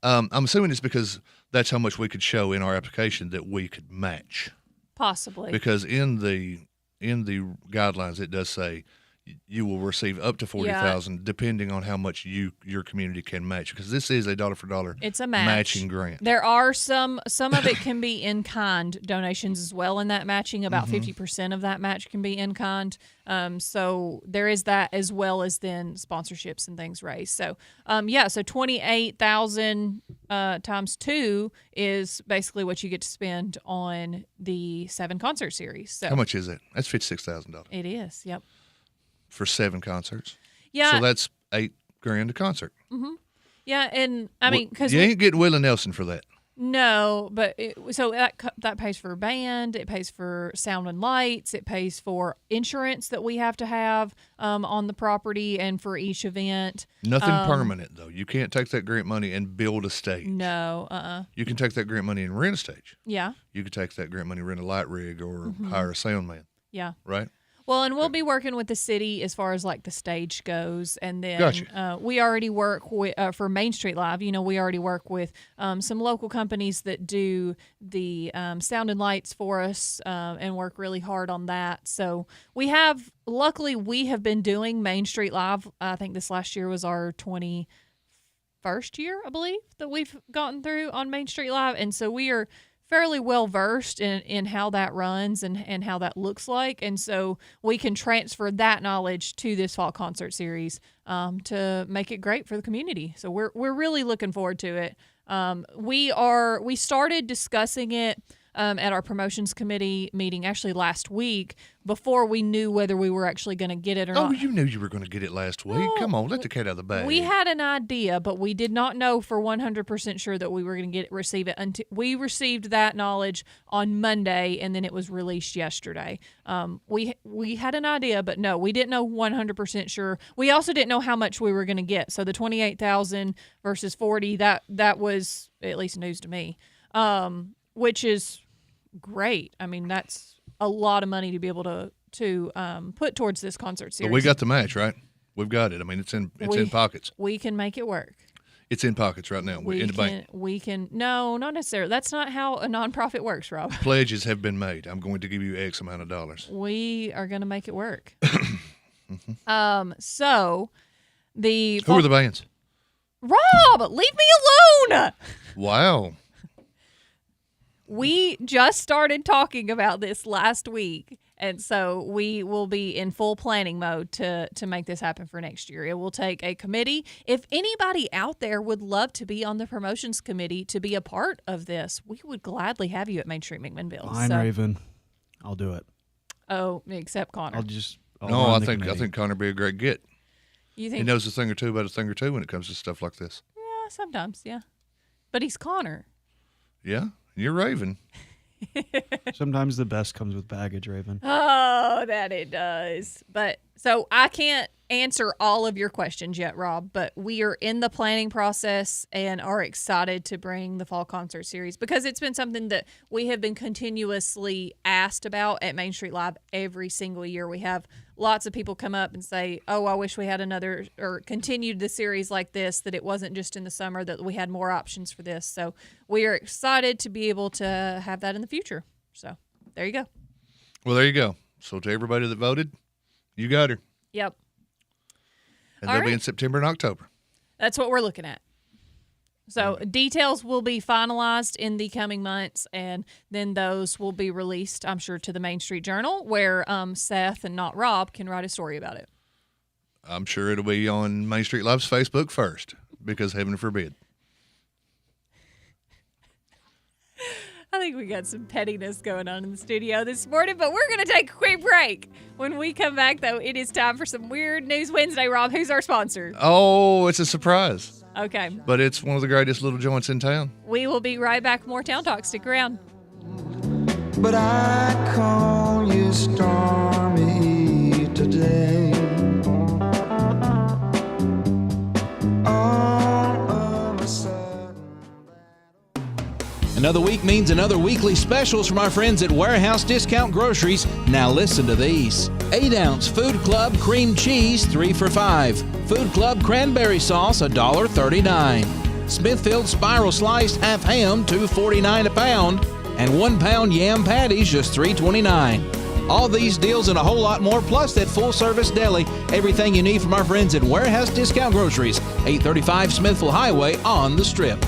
I'm assuming it's because that's how much we could show in our application that we could match. Possibly. Because in the guidelines, it does say you will receive up to $40,000 depending on how much your community can match. Because this is a dollar for dollar. It's a match. Matching grant. There are some of it can be in kind donations as well in that matching. About 50% of that match can be in kind. So there is that, as well as then sponsorships and things raised. So so 28,000 times 2 is basically what you get to spend on the 7 concert series. So How much is that? That's $56,000 it is. Yep. for 7 concerts. Yeah. So that's $8,000 a concert. Mm-hmm. Yeah, and I mean, because you ain't getting Willie Nelson for that. No, but that pays for band, it pays for sound and lights, it pays for insurance that we have to have on the property and for each event. Nothing permanent, though. You can't take that grant money and build a stage. No, You can take that grant money and rent a stage. Yeah. You could take that grant money, rent a light rig, or hire a sound man. Yeah. Right? Well, and we'll be working with the city as far as like the stage goes, and then Gotcha. We already work with, for Main Street Live. You know, we already work with some local companies that do the sound and lights for us, and work really hard on that. So luckily, we have been doing Main Street Live. I think this last year was our 21st year, I believe, that we've gotten through on Main Street Live, and so we are fairly well versed in how that runs and how that looks like, and so we can transfer that knowledge to this fall concert series to make it great for the community. So we're really looking forward to it. We started discussing it at our promotions committee meeting actually last week, before we knew whether we were actually going to get it or not. Oh, you knew you were going to get it last week. Come on, let the cat out of the bag. We had an idea, but we did not know for 100% sure that we were going to receive it until we received that knowledge on Monday, and then it was released yesterday. We had an idea, but no, we didn't know 100% sure. We also didn't know how much we were going to get. So the 28,000 versus 40, that was at least news to me, which is great. I mean, that's a lot of money to be able to put towards this concert series. But we got the match, right? We've got it. I mean, it's in pockets. We can make it work. It's in pockets right now. In the bank. We can. No, not necessarily. That's not how a nonprofit works, Rob. Pledges have been made. I'm going to give you X amount of dollars. We are going to make it work. So the who are the bands? Rob, leave me alone. Wow. We just started talking about this last week, and so we will be in full planning mode to make this happen for next year. It will take a committee. If anybody out there would love to be on the promotions committee to be a part of this, we would gladly have you at Main Street McMinnville. Fine, Raven. I'll do it. Oh, except Connor. I think Connor would be a great get. You think he knows a thing or two about a thing or two when it comes to stuff like this? Yeah, sometimes, yeah. But he's Connor. Yeah. You're Raven. Sometimes the best comes with baggage, Raven. Oh, that it does. But so I can't answer all of your questions yet, Rob, but we are in the planning process and are excited to bring the fall concert series, because it's been something that we have been continuously asked about at Main Street Live every single year. We have lots of people come up and say, oh, I wish we had another or continued the series like this, that it wasn't just in the summer, that we had more options for this. So we are excited to be able to have that in the future. So there you go. Well, there you go. So to everybody that voted, you got her. Yep. And they'll be in September and October. That's what we're looking at. So details will be finalized in the coming months, and then those will be released, I'm sure, to the Main Street Journal, where Seth and not Rob can write a story about it. I'm sure it'll be on Main Street Live's Facebook first, because heaven forbid. I think we got some pettiness going on in the studio this morning, but we're going to take a quick break. When we come back, though, it is time for some Weird News Wednesday. Rob, who's our sponsor? Oh, it's a surprise. Okay. But it's one of the greatest little joints in town. We will be right back. More Town Talk. Stick around. But I call you stormy today. Another week means another weekly specials from our friends at Warehouse Discount Groceries. Now listen to these. 8-ounce Food Club cream cheese, 3 for $5. Food Club cranberry sauce, $1.39. Smithfield spiral sliced half ham, $2.49 a pound. And 1 pound yam patties, just $3.29. All these deals and a whole lot more, plus that full-service deli. Everything you need from our friends at Warehouse Discount Groceries, 835 Smithville Highway on the Strip.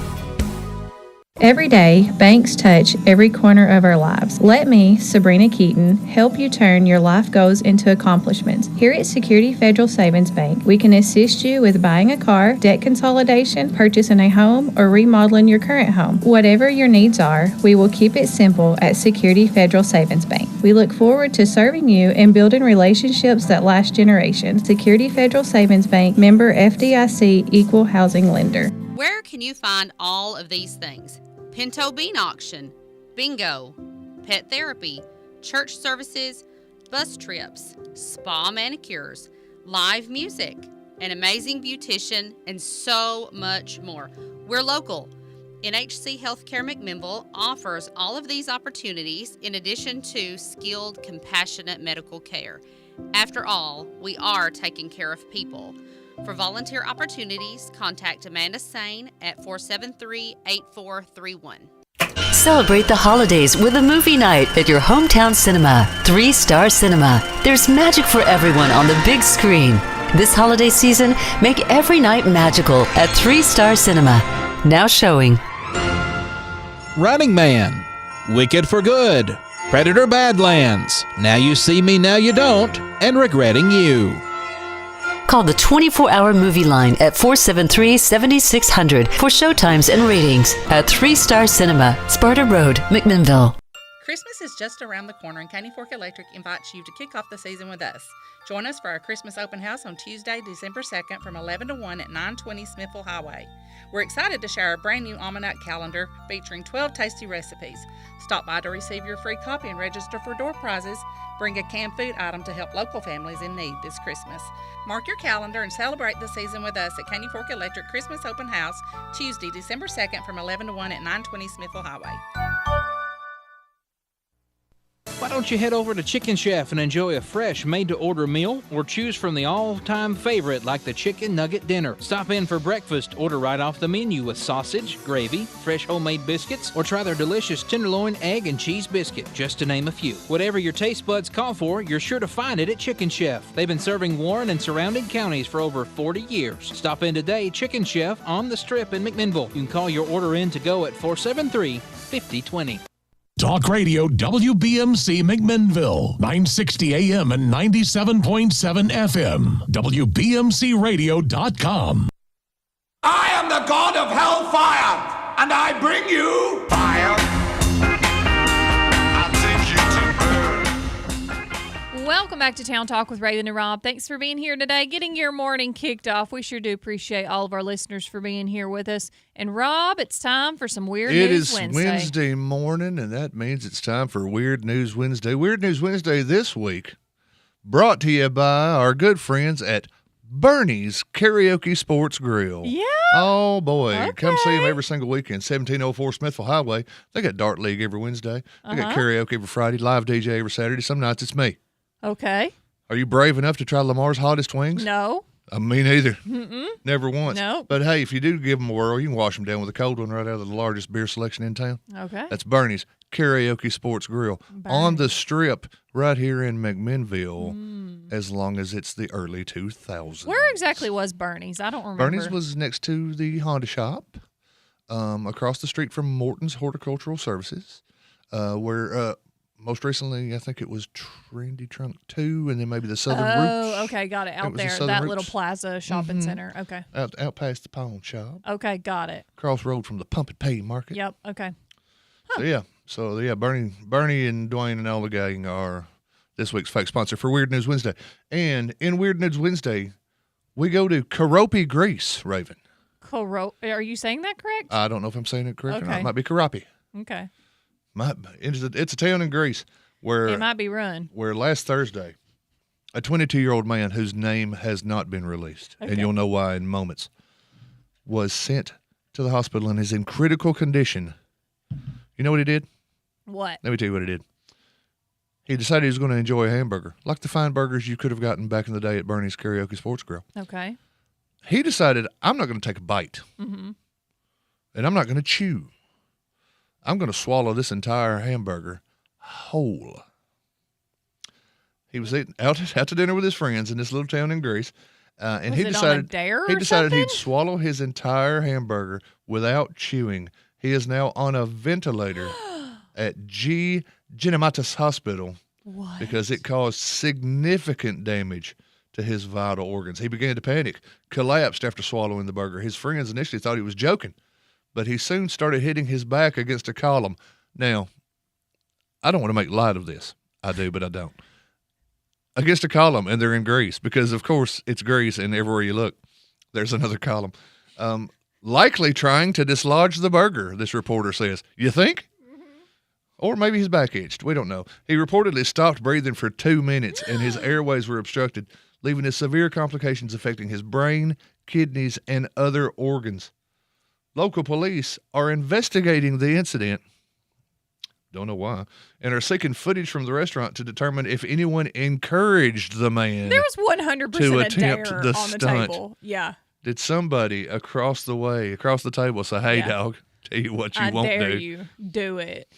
Every day, banks touch every corner of our lives. Let me, Sabrina Keaton, help you turn your life goals into accomplishments. Here at Security Federal Savings Bank, we can assist you with buying a car, debt consolidation, purchasing a home, or remodeling your current home. Whatever your needs are, we will keep it simple at Security Federal Savings Bank. We look forward to serving you and building relationships that last generations. Security Federal Savings Bank, member FDIC, equal housing lender. Where can you find all of these things? Pinto Bean Auction, bingo, pet therapy, church services, bus trips, spa manicures, live music, an amazing beautician, and so much more. We're local. NHC Healthcare McMinnville offers all of these opportunities in addition to skilled, compassionate medical care. After all, we are taking care of people. For volunteer opportunities, contact Amanda Sane at 473-8431. Celebrate the holidays with a movie night at your hometown cinema, 3 Star Cinema. There's magic for everyone on the big screen. This holiday season, make every night magical at 3 Star Cinema. Now showing. Running Man, Wicked for Good, Predator Badlands, Now You See Me, Now You Don't, and Regretting You. Call the 24-hour movie line at 473-7600 for showtimes and ratings at 3 Star Cinema, Sparta Road, McMinnville. Christmas is just around the corner, and Caney Fork Electric invites you to kick off the season with us. Join us for our Christmas open house on Tuesday, December 2nd from 11 to 1 at 920 Smithville Highway. We're excited to share our brand new Almanac calendar featuring 12 tasty recipes. Stop by to receive your free copy and register for door prizes. Bring a canned food item to help local families in need this Christmas. Mark your calendar and celebrate the season with us at Caney Fork Electric Christmas Open House, Tuesday, December 2nd from 11 to 1 at 920 Smithville Highway. Why don't you head over to Chicken Chef and enjoy a fresh made-to-order meal, or choose from the all-time favorite like the Chicken Nugget Dinner. Stop in for breakfast, order right off the menu with sausage, gravy, fresh homemade biscuits, or try their delicious tenderloin, egg, and cheese biscuit, just to name a few. Whatever your taste buds call for, you're sure to find it at Chicken Chef. They've been serving Warren and surrounding counties for over 40 years. Stop in today, Chicken Chef on the Strip in McMinnville. You can call your order in to go at 473-5020. Talk Radio WBMC McMinnville, 960 AM and 97.7 FM. WBMCRadio.com. I am the god of hellfire, and I bring you fire. Welcome back to Town Talk with Raven and Rob. Thanks for being here today, getting your morning kicked off. We sure do appreciate all of our listeners for being here with us. And Rob, it's time for some Weird News Wednesday. It is Wednesday morning, and that means it's time for Weird News Wednesday. Weird News Wednesday this week, brought to you by our good friends at Bernie's Karaoke Sports Grill. Yeah. Oh, boy. Okay. Come see them every single weekend. 1704 Smithville Highway. They got Dart League every Wednesday. They got karaoke every Friday, live DJ every Saturday. Some nights it's me. Okay. Are you brave enough to try Lamar's Hottest Wings? No. Me neither. Mm-mm. Never once. No. But hey, if you do give them a whirl, you can wash them down with a cold one right out of the largest beer selection in town. Okay. That's Bernie's Karaoke Sports Grill on the Strip right here in McMinnville, as long as it's the early 2000s. Where exactly was Bernie's? I don't remember. Bernie's was next to the Honda shop, across the street from Morton's Horticultural Services, where most recently I think it was Trendy Trunk 2, and then maybe the Southern Roots. Oh, okay, got it. Out the there, Southern that Roots. little plaza shopping center. Okay. Out past the pawn shop. Okay, got it. Crossroad from the Pump and Pay Market. Yep, okay. So yeah, Bernie and Dwayne and all the gang are this week's fake sponsor for Weird News Wednesday. And in Weird News Wednesday, we go to Keroppi, Greece, Raven. Are you saying that correct? I don't know if I'm saying it correct or not. Okay. It might be Karapi. Okay. It's a town in Greece where It might be run. where last Thursday, a 22-year-old man whose name has not been released, and Okay. you'll know why in moments, was sent to the hospital and is in critical condition. You know what he did? What? Let me tell you what he did. He decided he was going to enjoy a hamburger, like the fine burgers you could have gotten back in the day at Bernie's Karaoke Sports Grill. Okay. He decided, I'm not going to take a bite, Mm-hmm. and I'm not going to chew. I'm going to swallow this entire hamburger whole. He was eating out to dinner with his friends in this little town in Greece, and Was he it decided on a dare he or decided he'd something? swallow his entire hamburger without chewing. He is now on a ventilator at G. Ginematis Hospital because it caused significant damage to his vital organs. He began to panic, collapsed after swallowing the burger. His friends initially thought he was joking, but he soon started hitting his back against a column. Now, I don't want to make light of this. I do, but I don't. Against a column, and they're in Greece because, of course, it's Greece, and everywhere you look, there's another column. Likely trying to dislodge the burger, this reporter says. You think? Or maybe his back itched. We don't know. He reportedly stopped breathing for 2 minutes, and his airways were obstructed, leaving to severe complications affecting his brain, kidneys, and other organs. Local police are investigating the incident. Don't know why. And are seeking footage from the restaurant to determine if anyone encouraged the man There was 100% to a attempt dare the on the stunt. table. Yeah. Did somebody across the table say, hey, Yeah. dog, tell you what you I won't dare do? you. Do it.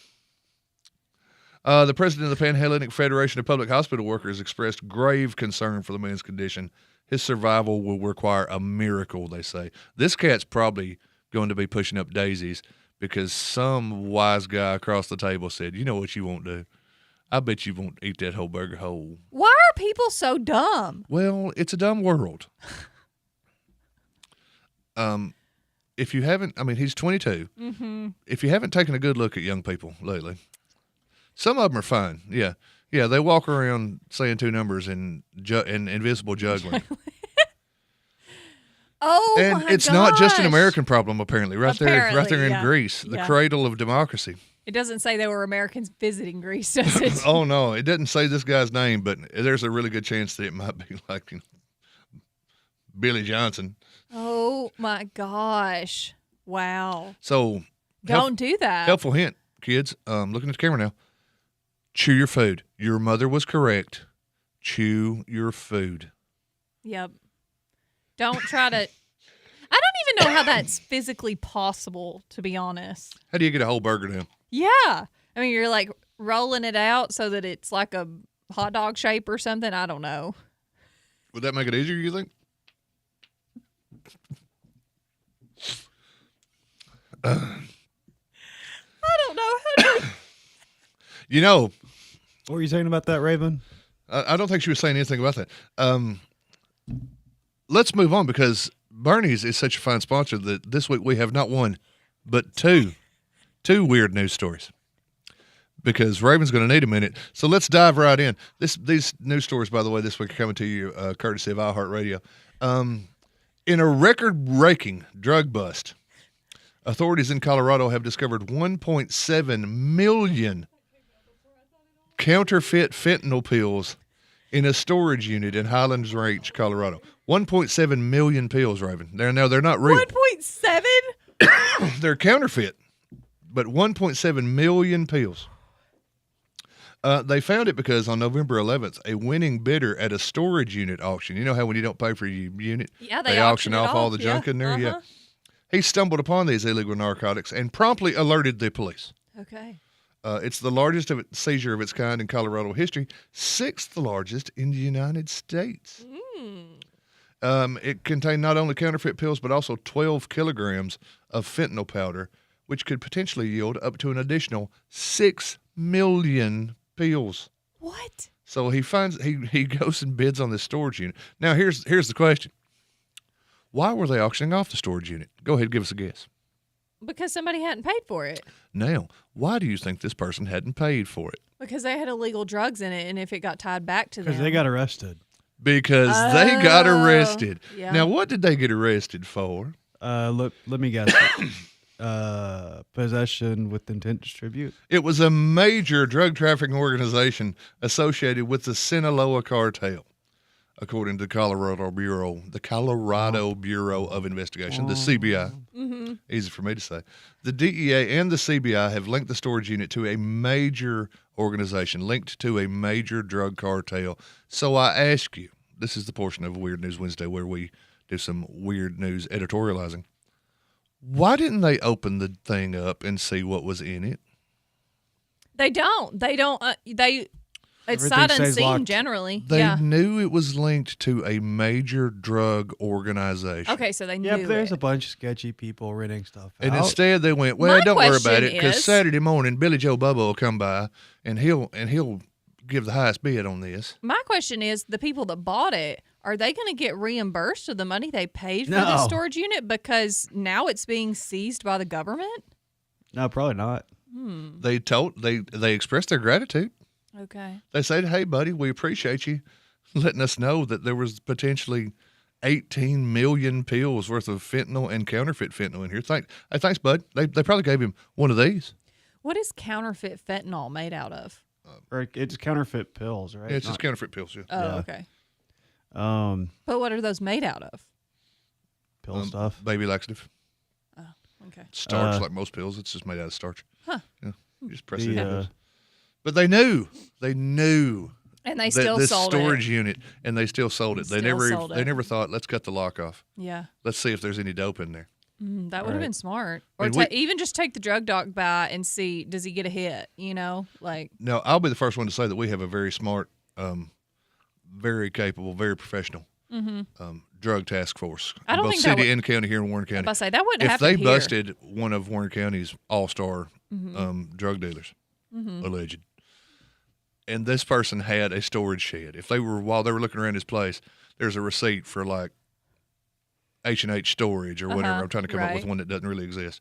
The president of the Panhellenic Federation of Public Hospital Workers expressed grave concern for the man's condition. His survival will require a miracle, they say. This cat's probably going to be pushing up daisies because some wise guy across the table said, you know what you won't do? I bet you won't eat that whole burger whole. Why are people so dumb? Well, it's a dumb world. If you haven't, I mean, he's 22. Mm-hmm. If you haven't taken a good look at young people lately, some of them are fine. Yeah. Yeah, they walk around saying two numbers and invisible juggling. Oh, And my it's not just an gosh. American problem, apparently. Right there in yeah. Greece, the Yeah. cradle of democracy. It doesn't say they were Americans visiting Greece, does it? Oh, no, it doesn't say this guy's name, but there's a really good chance that it might be like Billy Johnson. Oh, my gosh. Wow. So Don't do that. Helpful hint, kids. Looking at the camera now. Chew your food. Your mother was correct. Chew your food. Yep. Don't try to. I don't even know how that's physically possible, to be honest. How do you get a whole burger down? Yeah. I mean, you're like rolling it out so that it's like a hot dog shape or something. I don't know. Would that make it easier, you think? I don't know how to. You know. What were you saying about that, Raven? I don't think she was saying anything about that. Let's move on because Bernie's is such a fine sponsor that this week we have not one, but two weird news stories. Because Raven's going to need a minute, so let's dive right in. These news stories, by the way, this week are coming to you courtesy of iHeartRadio. In a record-breaking drug bust, authorities in Colorado have discovered 1.7 million counterfeit fentanyl pills in a storage unit in Highlands Ranch, Colorado. 1.7 million pills, Raven. They're not real. 1.7? They're counterfeit, but 1.7 million pills. They found it because on November 11th, a winning bidder at a storage unit auction, you know how when you don't pay for your unit, Yeah, they auction off all the junk in there? Uh-huh. Yeah. He stumbled upon these illegal narcotics and promptly alerted the police. Okay. It's the largest seizure of its kind in Colorado history, sixth largest in the United States. It contained not only counterfeit pills, but also 12 kilograms of fentanyl powder, which could potentially yield up to an additional 6 million pills. What? So he goes and bids on this storage unit. Now, here's the question. Why were they auctioning off the storage unit? Go ahead, give us a guess. Because somebody hadn't paid for it. Now, why do you think this person hadn't paid for it? Because they had illegal drugs in it, and if it got tied back to them. Because they got arrested. Because they got arrested. Yeah. Now, what did they get arrested for? Let me guess. Possession with intent to distribute. It was a major drug trafficking organization associated with the Sinaloa cartel, according to the Colorado Bureau of Investigation, the CBI. Mm-hmm. Easy for me to say. The DEA and the CBI have linked the storage unit to a major organization, linked to a major drug cartel. So I ask you, this is the portion of Weird News Wednesday where we do some weird news editorializing. Why didn't they open the thing up and see what was in it? They don't. It's sight unseen generally. They knew it was linked to a major drug organization. Okay, so they knew. Yeah, but there's a bunch of sketchy people renting stuff And out. instead they went, well, don't worry about it, because is- Saturday morning Billy Joe Bubba will come by and he'll give the highest bid on this. My question is, the people that bought it, are they going to get reimbursed of the money they paid for No. the storage unit because now it's being seized by the government? No, probably not. They expressed their gratitude. Okay. They said, hey, buddy, we appreciate you letting us know that there was potentially 18 million pills worth of fentanyl and counterfeit fentanyl in here. Thanks, bud. They probably gave him one of these. What is counterfeit fentanyl made out of? Or it's counterfeit pills, right? Yeah, it's just counterfeit pills, yeah. Oh, okay. But what are those made out of? pill stuff. Baby laxative. Oh, okay. Starch, like most pills. It's just made out of starch. Huh. Yeah. You just press it. But they knew. And they still this sold storage it. unit, and they still sold it. They Still sold They it. never thought, let's cut the lock off. Yeah. Let's see if there's any dope in there. That would have been smart. Or And we- even just take the drug dog by and see, does he get a hit? You know, like. Now, I'll be the first one to say that we have a very smart, very capable, very professional drug task force. I don't both think that city would- and county here in Warren County. about to say, that wouldn't if happen they here. busted one of Warren County's all-star Mhm. drug dealers, Mhm. alleged, and this person had a storage shed. If they were, while they were looking around his place, there's a receipt for like H&H storage or whatever. Uh-huh, I'm trying to come up with right. one that doesn't really exist.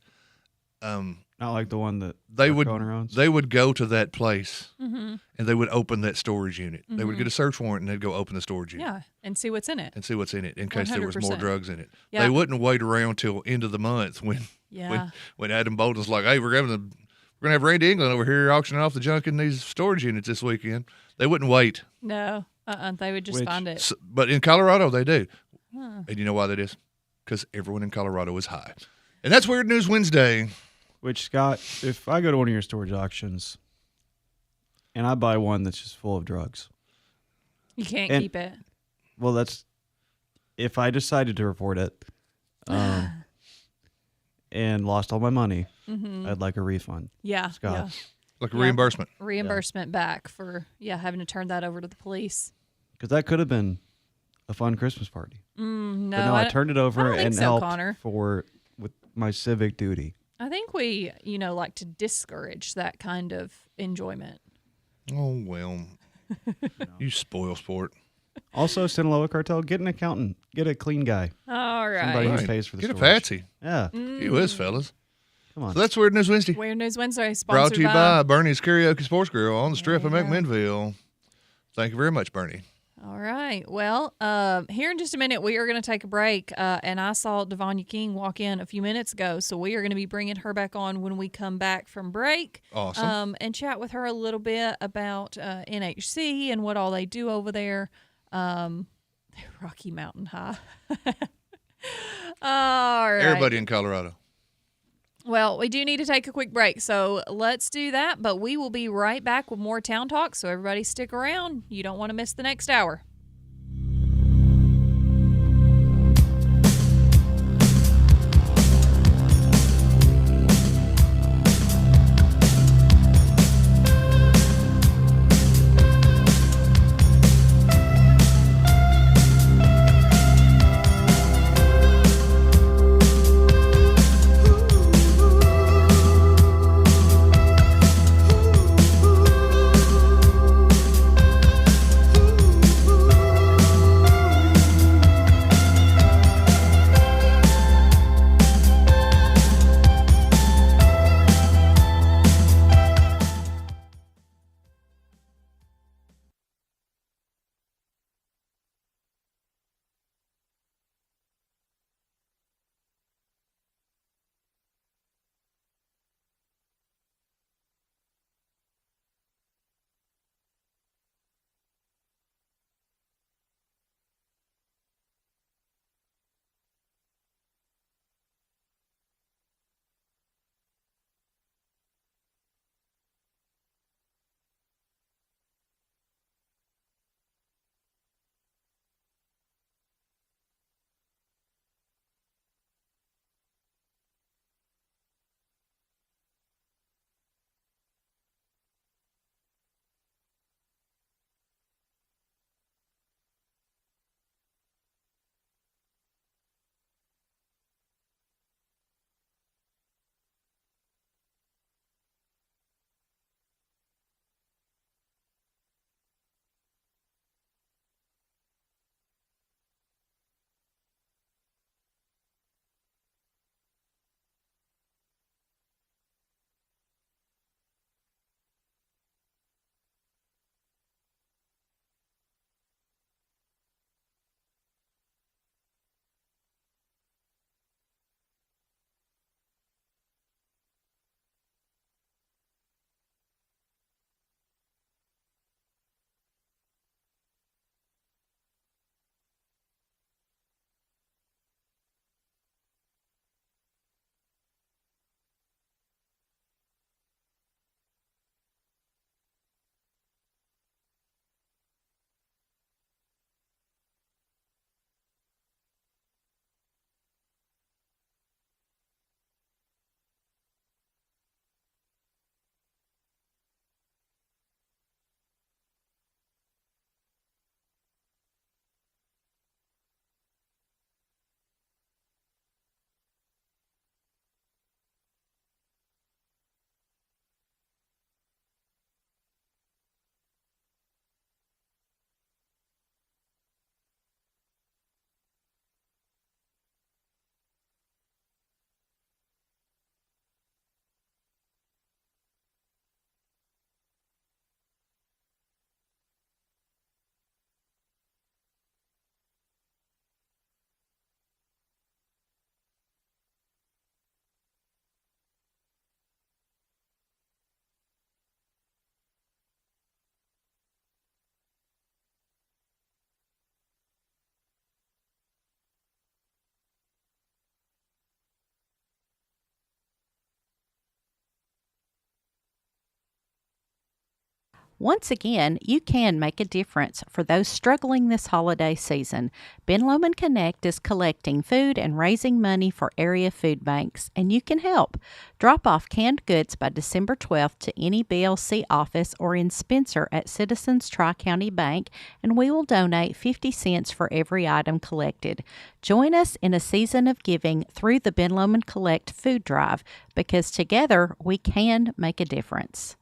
Not like the one that They Mark would Owner owns. they would go to that place Mhm. and they would open that storage unit. They would Mhm. get a search warrant and they'd go open the storage unit Yeah, and see what's in it. and see what's in it in case there was more 100%. drugs in it. Yeah. They wouldn't wait around till end of the month Yeah. when Adam Bolden's like, hey, we're gonna have Randy England over here auctioning off the junk in these storage units this weekend. They wouldn't wait. No, they would just find it. But in Colorado, they do. Huh. And you know why that is? Because everyone in Colorado is high. And that's Weird News Wednesday. Which, Scott, if I go to one of your storage auctions and I buy one that's just full of drugs. You can't And- keep it. Well, that's if I decided to report it and lost all my money, Mhm. I'd like a refund. Yeah, Scott. yeah. Like a reimbursement. Reimbursement back for having to turn that over to the police. Because that could have been a fun Christmas party. No, but no, I turned it over I don't think and so, helped Connor. with my civic duty. I think we, like to discourage that kind of enjoyment. Oh, well. You spoil sport. Also, Sinaloa Cartel, get an accountant. Get a clean guy. All right. Somebody who Right. pays for the Get a storage. patsy. Yeah. You whiz, fellas. Come on. So that's Weird News Wednesday. Weird News Wednesday, sponsored Brought to you by Bernie's Karaoke Sports Grill on the strip of McMinnville. Thank you very much, Bernie. All right. Well, here in just a minute, we are going to take a break. And I saw Devanya King walk in a few minutes ago. So we are going to be bringing her back on when we come back from break. Awesome. And chat with her a little bit about NHC and what all they do over there. Rocky Mountain High. All right. Everybody in Colorado. Well, we do need to take a quick break, so let's do that. But we will be right back with more Town Talk, so everybody stick around. You don't want to miss the next hour. Once again, you can make a difference for those struggling this holiday season. Ben Lomond Connect is collecting food and raising money for area food banks, and you can help. Drop off canned goods by December 12th to any BLC office or in Spencer at Citizens Tri-County Bank, and we will donate 50 cents for every item collected. Join us in a season of giving through the Ben Lomond Collect Food Drive, because together we can make a difference.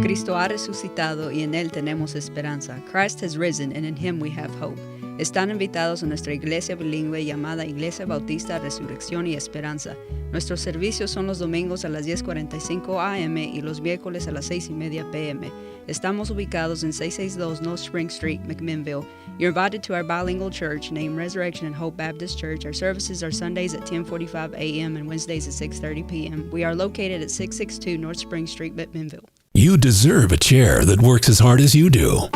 Cristo ha resucitado y en Él tenemos esperanza. Christ has risen and in Him we have hope. Están invitados a nuestra iglesia bilingüe llamada Iglesia Bautista Resurrección y Esperanza. Nuestros servicios son los domingos a las 10:45 a.m. y los miércoles a las 6:30 p.m. Estamos ubicados en 662 North Spring Street, McMinnville. You're invited to our bilingual church named Resurrection and Hope Baptist Church. Our services are Sundays at 10:45 a.m. and Wednesdays at 6:30 p.m. We are located at 662 North Spring Street, McMinnville. You deserve a chair that works as hard as you do.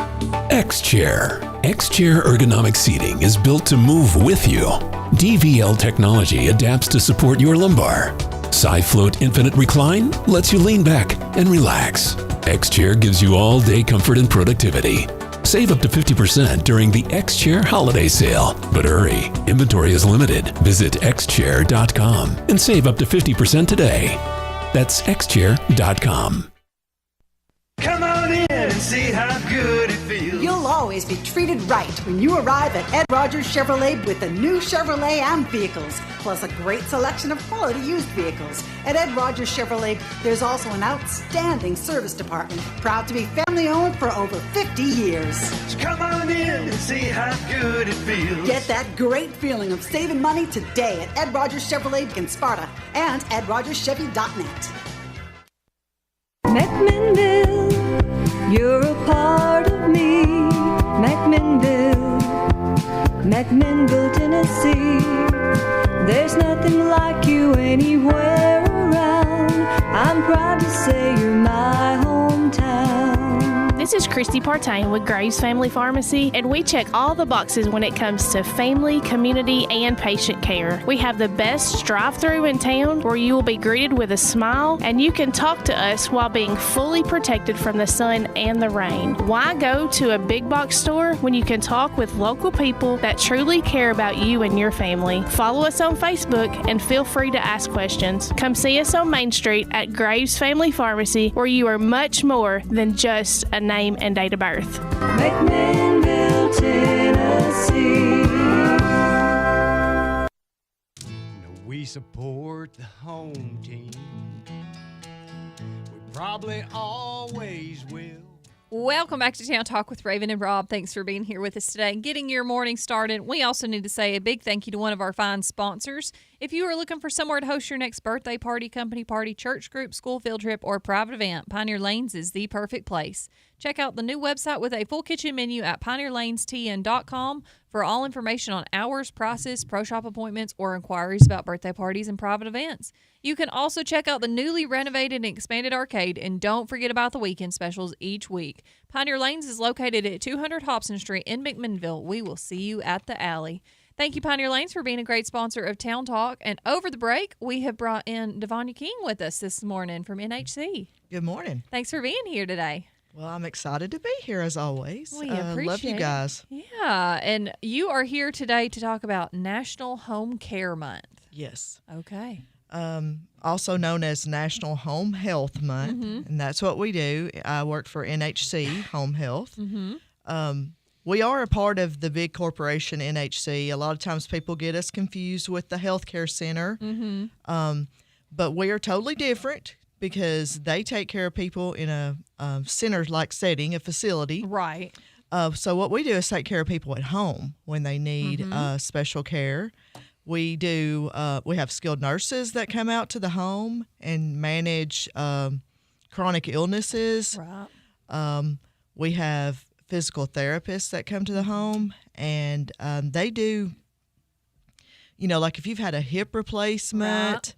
X-Chair. X-Chair ergonomic seating is built to move with you. DVL technology adapts to support your lumbar. SiFloat Infinite Recline lets you lean back and relax. X-Chair gives you all-day comfort and productivity. Save up to 50% during the X-Chair holiday sale. But hurry, inventory is limited. Visit xchair.com and save up to 50% today. That's xchair.com. Come on in and see how good it feels. You'll always be treated right when you arrive at Ed Rogers Chevrolet with the new Chevrolet Am vehicles, plus a great selection of quality used vehicles. At Ed Rogers Chevrolet, there's also an outstanding service department, proud to be family owned for over 50 years. So come on in and see how good it feels. Get that great feeling of saving money today at Ed Rogers Chevrolet in Sparta and EdRogersChevy.net. McMinnville, you're a part of me. McMinnville, McMinnville, Tennessee. There's nothing like you anywhere around. I'm proud to say you're my hometown. This is Christy Partain with Graves Family Pharmacy, and we check all the boxes when it comes to family, community, and patient care. We have the best drive-thru in town where you will be greeted with a smile, and you can talk to us while being fully protected from the sun and the rain. Why go to a big box store when you can talk with local people that truly care about you and your family? Follow us on Facebook and feel free to ask questions. Come see us on Main Street at Graves Family Pharmacy, where you are much more than just a name and date of birth. McMinnville, Tennessee. We support the home team. We probably always will. Welcome back to Town Talk with Raven and Rob. Thanks for being here with us today and getting your morning started. We also need to say a big thank you to one of our fine sponsors. If you are looking for somewhere to host your next birthday party, company party, church group, school field trip, or private event, Pioneer Lanes is the perfect place. Check out the new website with a full kitchen menu at pioneerlanestn.com for all information on hours, prices, pro shop appointments, or inquiries about birthday parties and private events. You can also check out the newly renovated and expanded arcade, and don't forget about the weekend specials each week. Pioneer Lanes is located at 200 Hobson Street in McMinnville. We will see you at the alley. Thank you, Pioneer Lanes, for being a great sponsor of Town Talk. And over the break, we have brought in Devanya King with us this morning from NHC. Good morning. Thanks for being here today. Well, I'm excited to be here as always. We appreciate love you guys. it. Yeah, and you are here today to talk about National Home Care Month. Yes. Okay. Also known as National Home Health Month, and that's what we do. I work for NHC Home Health. We are a part of the big corporation NHC. A lot of times people get us confused with the healthcare center, but we are totally different because they take care of people in a center-like setting, a facility. Right. So what we do is take care of people at home when they need special care. We do. We have skilled nurses that come out to the home and manage chronic illnesses. Right. We have physical therapists that come to the home, and they do, like if you've had a hip replacement,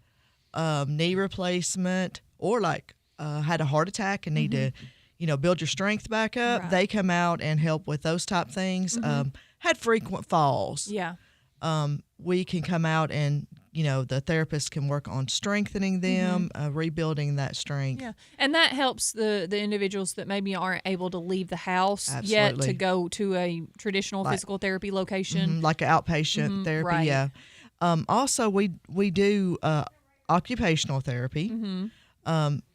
knee replacement, or like had a heart attack and need to, build your strength back up, they come out and help with those type things. Had frequent falls. Yeah. We can come out and the therapist can work on strengthening them, rebuilding that strength. Yeah, and that helps the individuals that maybe aren't able to leave the house yet Absolutely. to go to a traditional physical therapy location. Like an outpatient therapy, right. yeah. Also, we do occupational therapy.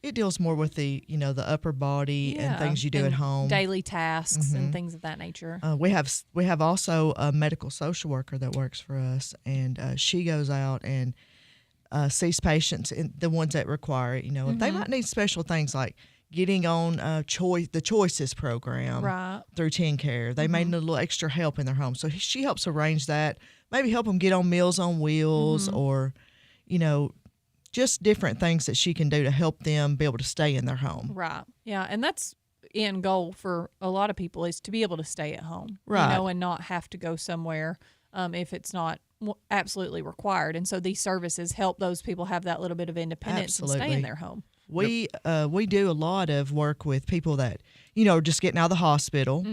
It deals more with the upper body and things you do at home, daily tasks and things of that nature. We have also a medical social worker that works for us, and she goes out and sees patients, the ones that require it. They might need special things like getting on the Choices program Right. through TennCare. They may need a little extra help in their home, so she helps arrange that. Maybe help them get on Meals on Wheels, or just different things that she can do to help them be able to stay in their home. Right. Yeah, and that's end goal for a lot of people is to be able to stay at home, Right. and not have to go somewhere if it's not absolutely required. And so these services help those people have that little bit of independence and stay in Absolutely. their home. We do a lot of work with people that are just getting out of the hospital,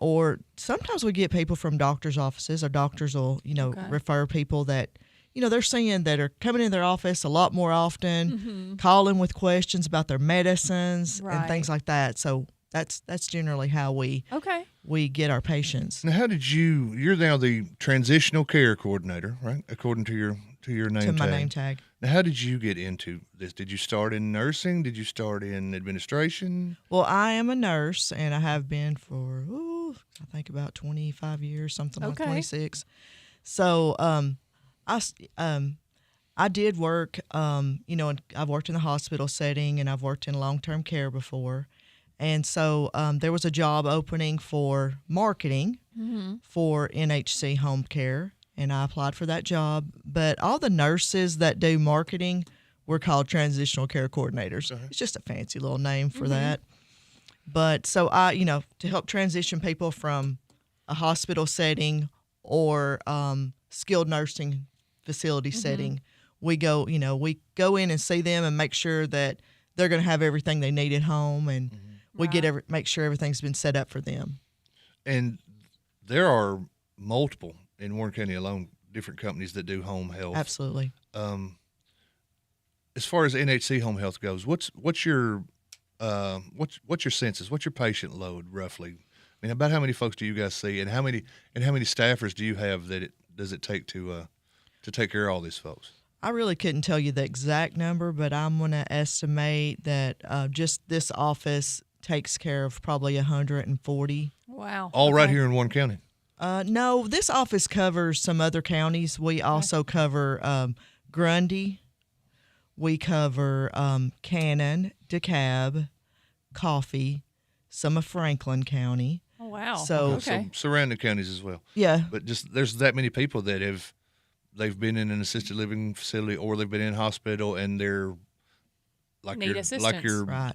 or sometimes we get people from doctors' offices. Or doctors will refer people that they're seeing that are coming in their office a lot more often, calling with questions about their medicines and things like that. So that's generally how we get our patients. Now, how did you're now the transitional care coordinator, right? According to your name To tag. my name tag. Now, how did you get into this? Did you start in nursing? Did you start in administration? Well, I am a nurse, and I have been for I think about 25 years, something like 26. So I did work, and I've worked in the hospital setting, and I've worked in long-term care before. And so there was a job opening for marketing for NHC Home Care, and I applied for that job. But all the nurses that do marketing were called transitional care coordinators. It's just a fancy little name for that. But so I, to help transition people from a hospital setting or skilled nursing facility setting, we go in and see them and make sure that they're going to have everything they need at home, and we make sure everything's been set up for them. And there are multiple in Warren County alone, different companies that do home health. Absolutely. As far as NHC Home Health goes, what's your census? What's your patient load roughly? I mean, about how many folks do you guys see, and how many staffers do you have that does it take to take care of all these folks? I really couldn't tell you the exact number, but I'm going to estimate that just this office takes care of probably 140. Wow. All right here in Warren County? No, this office covers some other counties. We also cover Grundy. We cover Cannon, DeKalb, Coffee, some of Franklin County. Oh, wow. So surrounding counties as well. Yeah. But just there's that many people that they've been in an assisted living facility or they've been in hospital, and they're like your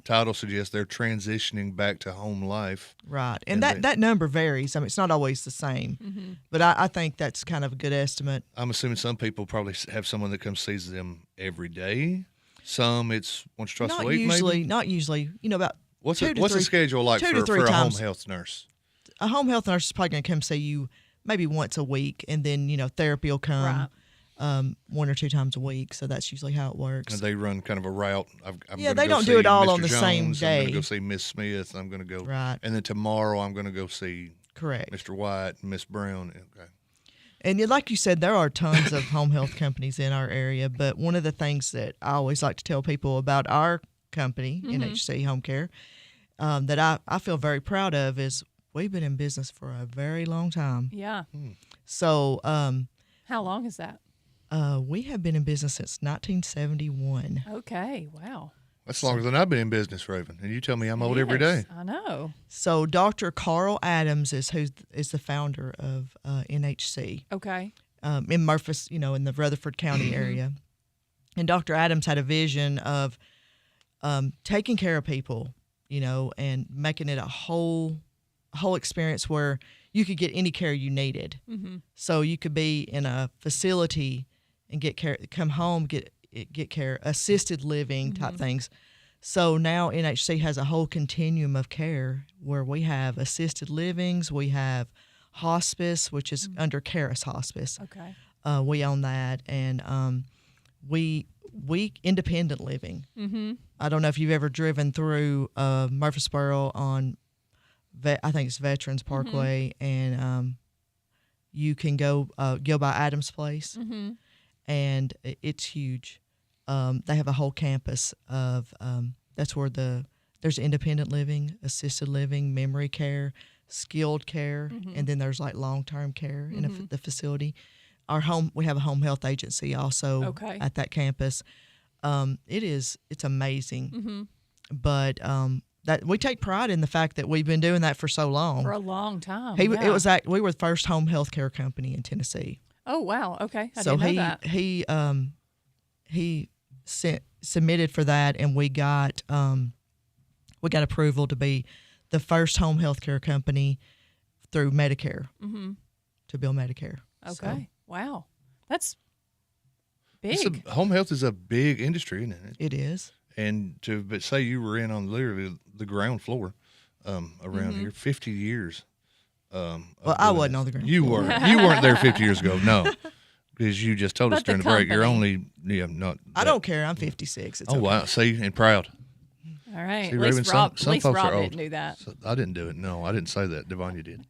title suggests, they're transitioning back to home life. Right. And that number varies. I mean, it's not always the same. But I think that's kind of a good estimate. I'm assuming some people probably have someone that comes sees them every day. Some it's once or twice a week, maybe? Not usually. About what's the schedule like for a home health nurse? A home health nurse is probably going to come see you maybe once a week, and then, therapy will come 1 or 2 times a week. So that's usually how it works. And they run kind of a route. They don't do it all on the same day. I'm going to go see Miss Smith. I'm going to go. Right. And then tomorrow I'm going to go see Correct. Mr. White and Miss Brown. Okay. And like you said, there are tons of home health companies in our area. But one of the things that I always like to tell people about our company, NHC Home Care, that I feel very proud of is we've been in business for a very long time. Yeah. So how long is that? We have been in business since 1971. Okay. Wow. That's longer than I've been in business, Raven. And you tell me I'm old every day. I know. So Dr. Carl Adams is the founder of NHC. Okay. In Memphis, in the Rutherford County area. And Dr. Adams had a vision of taking care of people, and making it a whole experience where you could get any care you needed. So you could be in a facility and get care, come home, get care, assisted living type things. So now NHC has a whole continuum of care where we have assisted livings, we have hospice, which is under Caris Hospice. Okay. We own that, and we independent living. Mm-hmm. I don't know if you've ever driven through Murfreesboro on, I think it's Veterans Parkway, and you can go by Adams Place, and it's huge. They have a whole campus of that's where there's independent living, assisted living, memory care, skilled care, and then there's like long-term care in the facility. We have a home health agency also at that campus. It's amazing, but that we take pride in the fact that we've been doing that for so long. For a long time. We were the first home health care company in Tennessee. Oh wow! Okay, I didn't know that. He submitted for that, and we got approval to be the first home health care company through Medicare to bill Medicare. Okay, So, wow, that's big. Home health is a big industry, isn't it? It is. And to say you were in on literally the ground floor around here, 50 years. Well, I wasn't on the ground. You floor. were. You weren't there 50 years ago. No, because you just told us But the during the break you're company. only not. I don't care. I'm 56. It's Oh okay. wow! See, and proud. All right, See, at Raven, least Rob, some at least folks Rob are old. didn't do that. So I didn't do it. No, I didn't say that. Devon, you did.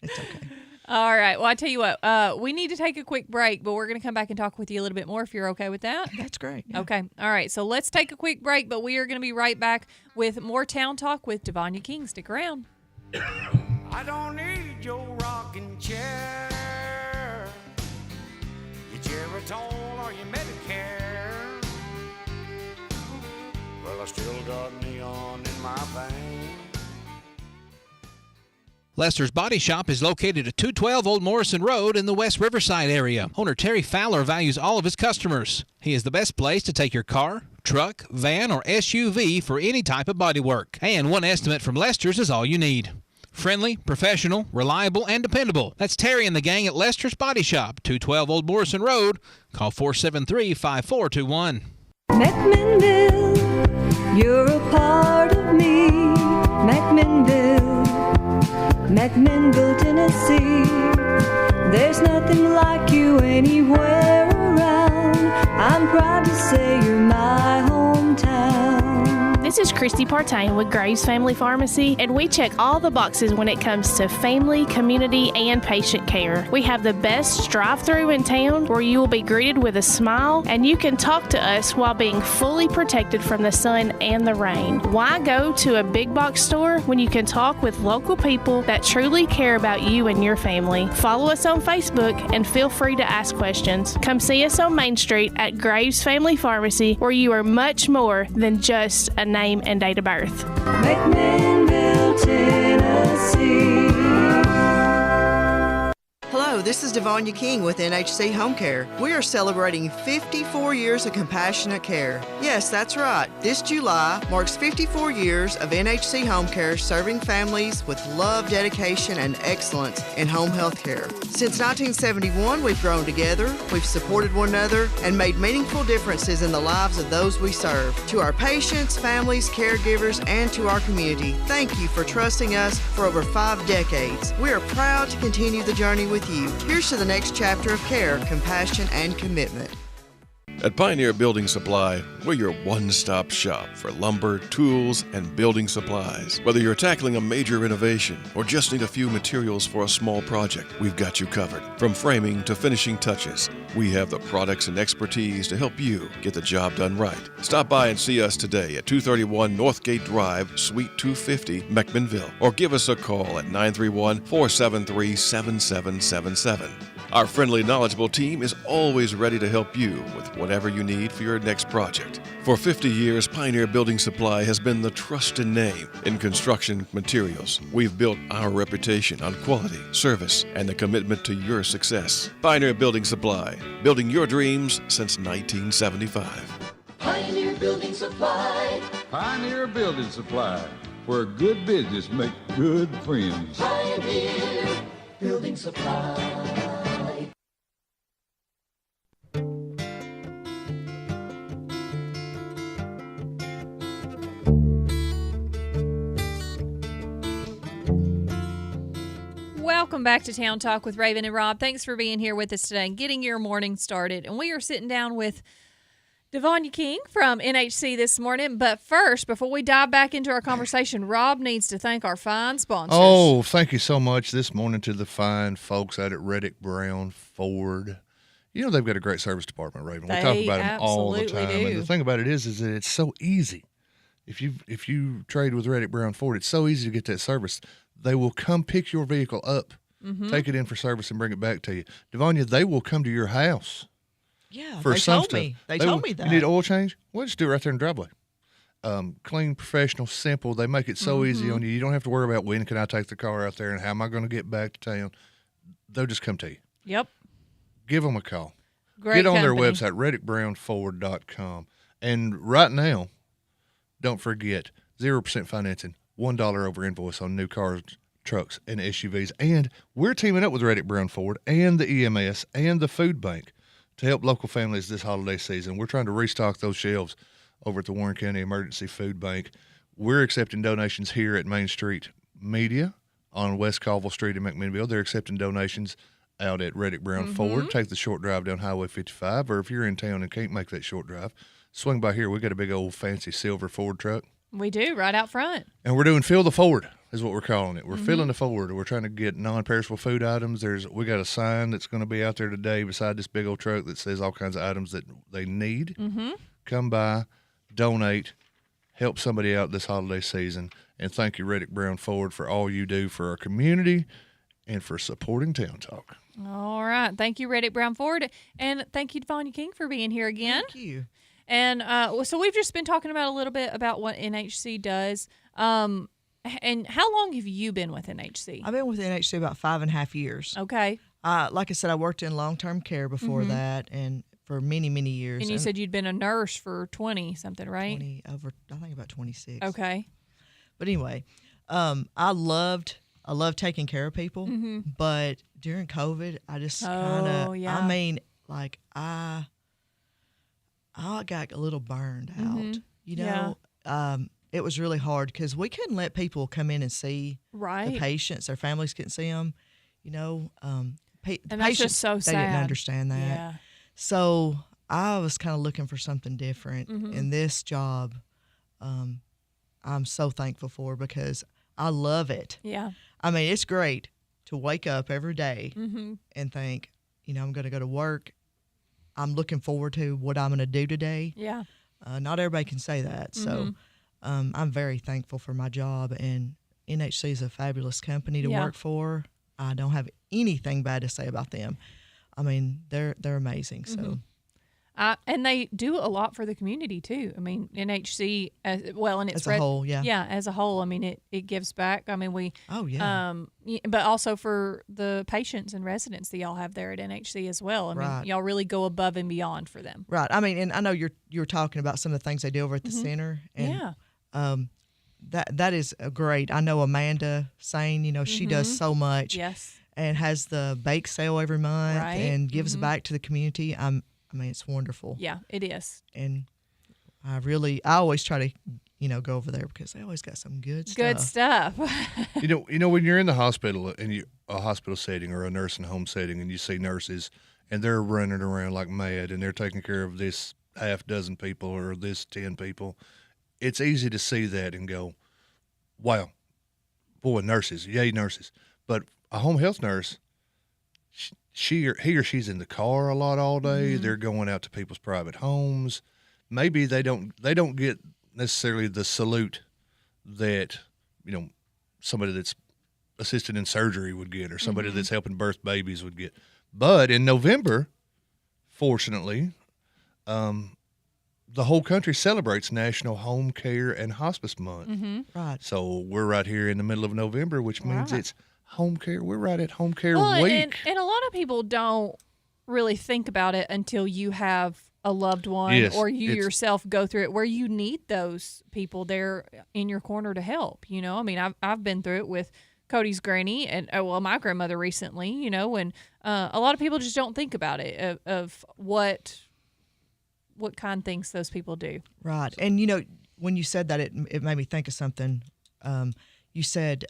It's okay. All right. Well, I tell you what, we need to take a quick break, but we're going to come back and talk with you a little bit more if you're okay with that. That's great. Yeah. Okay. All right. So let's take a quick break, but we are going to be right back with more Town Talk with Devanya King. Stick around. I don't need your rocking chair, your Geritol or your Medicare. Well, I still got neon in my veins. Lester's Body Shop is located at 212 Old Morrison Road in the West Riverside area. Owner Terry Fowler values all of his customers. He is the best place to take your car, truck, van, or SUV for any type of body work. And one estimate from Lester's is all you need. Friendly, professional, reliable, and dependable. That's Terry and the gang at Lester's Body Shop, 212 Old Morrison Road. Call 473-5421. McMinnville, you're a part of me. McMinnville, McMinnville, Tennessee. There's nothing like you anywhere around. I'm proud to say you're my hometown. This is Christy Partain with Graves Family Pharmacy, and we check all the boxes when it comes to family, community, and patient care. We have the best drive-thru in town where you will be greeted with a smile, and you can talk to us while being fully protected from the sun and the rain. Why go to a big box store when you can talk with local people that truly care about you and your family? Follow us on Facebook and feel free to ask questions. Come see us on Main Street at Graves Family Pharmacy, where you are much more than just a name and date of birth. McMinnville, Tennessee. Hello, this is Devanya King with NHC Home Care. We are celebrating 54 years of compassionate care. Yes, that's right. This July marks 54 years of NHC Home Care serving families with love, dedication, and excellence in home health care. Since 1971, we've grown together, we've supported one another, and made meaningful differences in the lives of those we serve. To our patients, families, caregivers, and to our community, thank you for trusting us for over 5 decades. We are proud to continue the journey with you. Here's to the next chapter of care, compassion, and commitment. At Pioneer Building Supply, we're your one-stop shop for lumber, tools, and building supplies. Whether you're tackling a major renovation or just need a few materials for a small project, we've got you covered. From framing to finishing touches, we have the products and expertise to help you get the job done right. Stop by and see us today at 231 Northgate Drive, Suite 250, McMinnville, or give us a call at 931-473-7777. Our friendly, knowledgeable team is always ready to help you with whatever you need for your next project. For 50 years, Pioneer Building Supply has been the trusted name in construction materials. We've built our reputation on quality, service, and the commitment to your success. Pioneer Building Supply, building your dreams since 1975. Pioneer Building Supply. Pioneer Building Supply, where good business make good friends. Pioneer Building Supply. Welcome back to Town Talk with Raven and Rob. Thanks for being here with us today and getting your morning started. And we are sitting down with Devonia King from NHC this morning. But first, before we dive back into our conversation, Rob needs to thank our fine sponsors. Oh, thank you so much this morning to the fine folks out at Reddick Brown Ford. You know, they've got a great service department, Raven. We talk about them all the time. Do. And the thing about it is that it's so easy. If you trade with Reddick Brown Ford, it's so easy to get that service. They will come pick your vehicle up, take it in for service, and bring it back to you. Devonia, they will come to your house. Yeah, for they some told stuff. me. They told me that. You need an oil change? Well, just do it right there in the driveway. Clean, professional, simple. They make it so easy on you. You don't have to worry about when can I take the car out there and how am I going to get back to town. They'll just come to you. Yep. Give them a call. Great Get on their company. website, reddickbrownford.com. And right now, don't forget, 0% financing, $1 over invoice on new cars, trucks, and SUVs. And we're teaming up with Reddick Brown Ford and the EMS and the food bank to help local families this holiday season. We're trying to restock those shelves over at the Warren County Emergency Food Bank. We're accepting donations here at Main Street Media on West Colville Street in McMinnville. They're accepting donations out at Reddick Brown Ford. Take the short drive down Highway 55, or if you're in town and can't make that short drive, swing by here. We got a big old fancy silver Ford truck. We do, right out front. And we're doing Fill the Ford is what we're calling it. We're filling the Ford. We're trying to get non-perishable food items. We got a sign that's going to be out there today beside this big old truck that says all kinds of items that they need. Come by, donate, help somebody out this holiday season. And thank you, Reddick Brown Ford, for all you do for our community and for supporting Town Talk. All right. Thank you, Reddick Brown Ford. And thank you, Devonia King, for being here again. Thank you. And so we've just been talking about a little bit about what NHC does. And how long have you been with NHC? I've been with NHC about 5.5 years. Okay. Like I said, I worked in long-term care before that, and for many, many years. And you said you'd been a nurse for 20-something, right? I think about 26. Okay. But anyway, I loved taking care of people, but during COVID, I just kind of, I mean, like I got a little burned out, you know. It was really hard because we couldn't let people come in and see the patients. Their families couldn't see them, you know. And patients, that's just so sad. They didn't understand that. Yeah. So I was kind of looking for something different. And this job, I'm so thankful for because I love it. Yeah. I mean, it's great to wake up every day and think, you know, I'm going to go to work. I'm looking forward to what I'm going to do today. Yeah. Not everybody can say that. So I'm very thankful for my job, and NHC is a fabulous company to work for. I don't have anything bad to say about them. I mean, they're amazing. So. And they do a lot for the community too. I mean, NHC as a whole, as a whole. I mean, it gives back. I mean, but also for the patients and residents that y'all have there at NHC as well. I mean, y'all really go above and beyond for them. Right. I mean, and I know you're talking about some of the things they do over at the center. And, that is great. I know Amanda saying, you know, she does so much. Yes. And has the bake sale every month and gives back to the community. I mean, it's wonderful. Yeah, it is. And I always try to, you know, go over there because they always got some good stuff. Good stuff. You know, when you're in the hospital a hospital setting or a nursing home setting, and you see nurses and they're running around like mad and they're taking care of this half dozen people or this 10 people, it's easy to see that and go, wow, boy, nurses, yay, nurses. But a home health nurse, he or she's in the car a lot all day. They're going out to people's private homes. Maybe they don't get necessarily the salute that, you know, somebody that's assisted in surgery would get, or somebody that's helping birth babies would get. But in November, fortunately, the whole country celebrates National Home Care and Hospice Month. Right. So we're right here in the middle of November, which means it's home care. We're right at home care week. And a lot of people don't really think about it until you have a loved one or you yourself go through it, where you need those people there in your corner to help. You know, I mean, I've been through it with Cody's granny and my grandmother recently. You know, and a lot of people just don't think about it of what kind of things those people do. Right. And you know, when you said that, it made me think of something. You said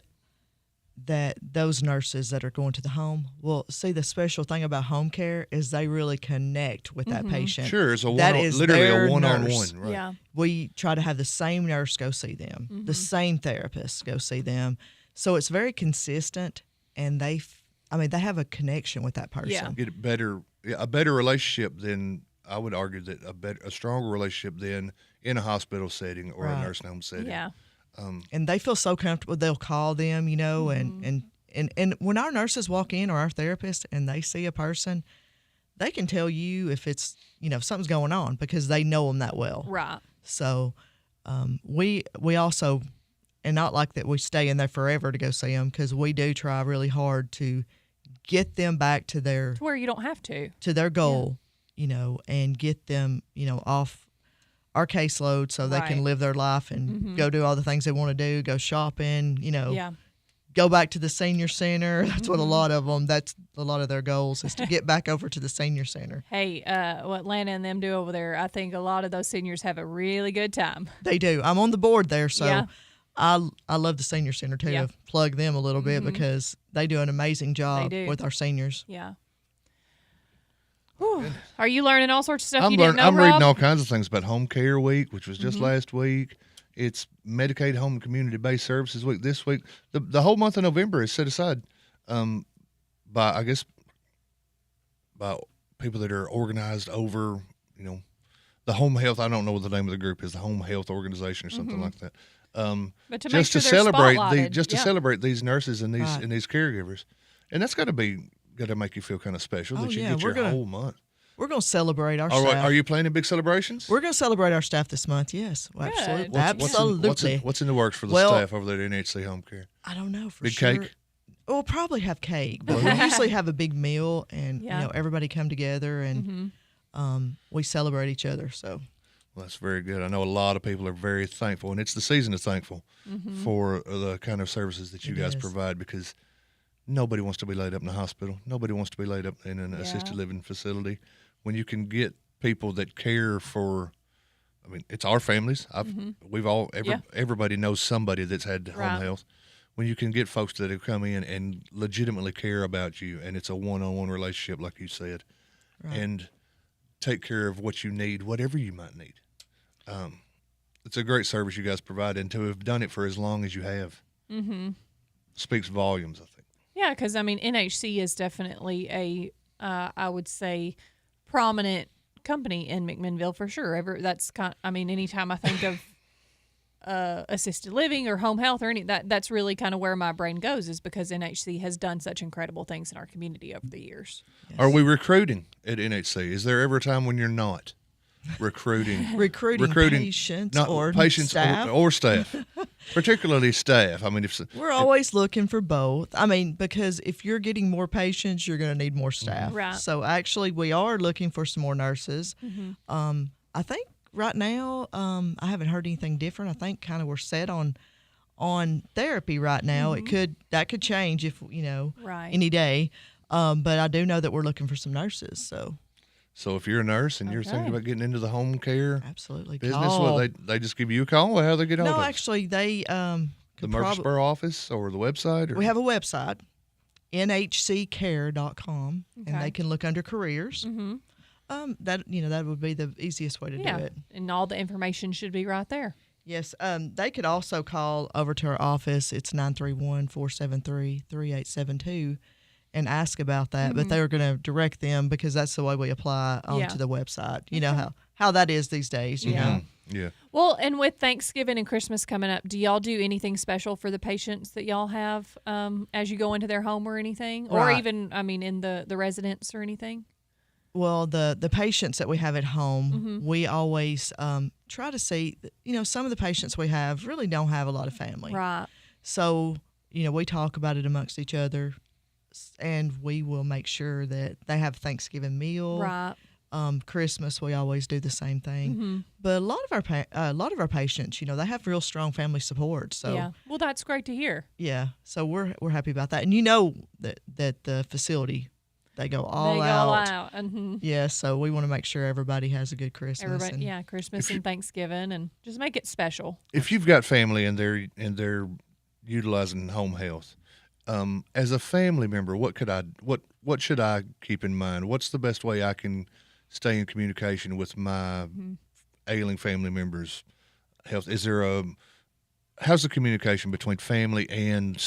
that those nurses that are going to the home will see the special thing about home care is they really connect with that patient. Sure, it's literally their a one-on-one, nurse. right? Yeah. We try to have the same nurse go see them, the same therapist go see them. So it's very consistent, and they have a connection with that person. Yeah. Get a better relationship than, I would argue that a stronger relationship than in a hospital setting or a nursing home setting. Yeah. And they feel so comfortable. They'll call them, and when our nurses walk in or our therapists and they see a person, they can tell you if it's, if something's going on because they know them that well. Right. So we also, and not like that we stay in there forever to go see them, because we do try really hard to get them back to To where you don't have to. their goal, and get them, off our caseload so they can Right. live their life and go do all the things they want to do, go shopping, Yeah. go back to the senior center. That's what a lot of them, that's a lot of their goals is to get back over to the senior center. Hey, what Lana and them do over there, I think a lot of those seniors have a really good time. They do. I'm on the board there, so Yeah. I love the senior center too. Yeah. To plug them a little bit because they do an amazing job do. with our seniors. Yeah. Whew. Are you learning all sorts of stuff I'm you didn't know, I'm reading Rob? all kinds of things about Home Care Week, which was Mm-hmm. just last week. It's Medicaid Home and Community Based Services Week this week. The whole month of November is set aside by people that are organized over, the home health. I don't know what the name of the group is, the Home Health Organization or something like that. But to just make to sure they're celebrate spotlighted. to celebrate these nurses and these Right. and these caregivers, and that's got to make you feel kind of special that you get your whole month. We're going to celebrate our All right, staff. are you planning big celebrations? We're going to celebrate our staff this month. Yes, well, absolutely. What's Absolutely. what's in the works for the Well, staff over there at NHC Home Care? I don't know for Big sure. cake? We'll probably have cake, but we usually have a big meal, and Yeah. everybody come together and we celebrate each other. So Well, that's very good. I know a lot of people are very thankful, and it's the season of thankful for the kind of services that you It guys is. provide, because nobody wants to be laid up in a hospital. Nobody wants to be laid up in an assisted living facility. When you can get people that care for, it's our families. Everybody knows somebody that's had home Right. health. When you can get folks that have come in and legitimately care about you, and it's a one-on-one relationship, like you said, and take care of what you need, whatever you might need. It's a great service you guys provide, and to have done it for as long as you have speaks volumes, I think. Yeah, because NHC is definitely a, I would say, prominent company in McMinnville for sure. Anytime I think of assisted living or home health or that's really kind of where my brain goes, is because NHC has done such incredible things in our community over the years. Are we recruiting at NHC? Is there ever a time when you're not recruiting? recruiting patients not or patients staff. or staff, particularly staff. We're always looking for both. Because if you're getting more patients, you're going to need more staff. Right. So actually, we are looking for some more nurses. I think right now, I haven't heard anything different. I think kind of we're set on therapy right now. That could change if Right. any day. But I do know that we're looking for some nurses. So if you're a nurse and you're thinking about getting into the home care Absolutely. business, Call. they just give you a call? How do they get hold No, of us? actually, they The Murfreesboro office or the website? Or? We have a website, nhccare.com, and Okay. they can look under careers. That would be the easiest way to Yeah, do it. and all the information should be right there. Yes, they could also call over to our office. It's 931-473-3872 and ask about that. But they're going to direct them because that's the way we apply onto the website. You know how that is these days. You know. Yeah. Well, and with Thanksgiving and Christmas coming up, do y'all do anything special for the patients that y'all have as you go into their home or anything? Or Right. even, in the residence or anything? Well, the patients that we have at home, we always try to see, some of the patients we have really don't have a lot of family. Right. So, we talk about it amongst each other, and we will make sure that they have a Thanksgiving meal. Right. Christmas, we always do the same thing. But a lot of our patients, they have real strong family support. So yeah. Well, that's great to hear. yeah, so we're happy about that. And that the facility, they go all They out. go all out. Mm-hmm. Yeah, so we want to make sure everybody has a good Christmas. Christmas and Thanksgiving, and just make it special. If you've got family and they're utilizing home health, As a family member, what should I keep in mind? What's the best way I can stay in communication with my ailing family members' health? How's the communication between family and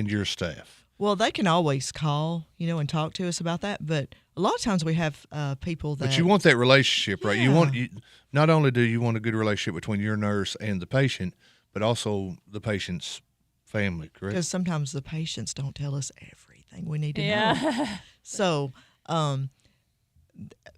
your staff? Well, they can always call, and talk to us about that. But a lot of times we have people that. But you want that relationship, right? You not only do you want a good relationship between your nurse and the patient, but also the patient's family, correct? Because sometimes the patients don't tell us everything we need to know. So,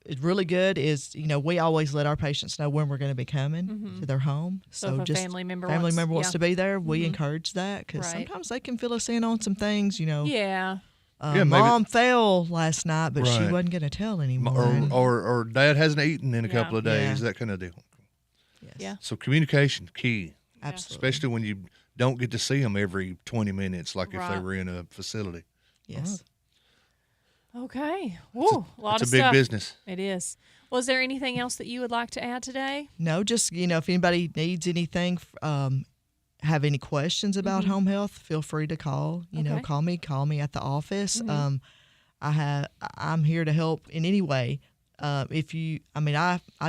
it's really good is, we always let our patients know when we're going to be coming to their home. So if just a family member wants to be there, we encourage that because sometimes they can fill us in on some things, Yeah. Mom fell last night, but she wasn't going to tell anyone. Or Dad hasn't eaten in a couple of days, that kind of deal. Yes. Yeah. So communication, key. Absolutely. Especially when you don't get to see them every 20 minutes like if they were in a facility. Yes. Okay. Woo, a lot of It's a big stuff. business. It is. Well, is there anything else that you would like to add today? No, just, if anybody needs anything, have any questions about home health, feel free to call. Call me at the office. I'm here to help in any way. I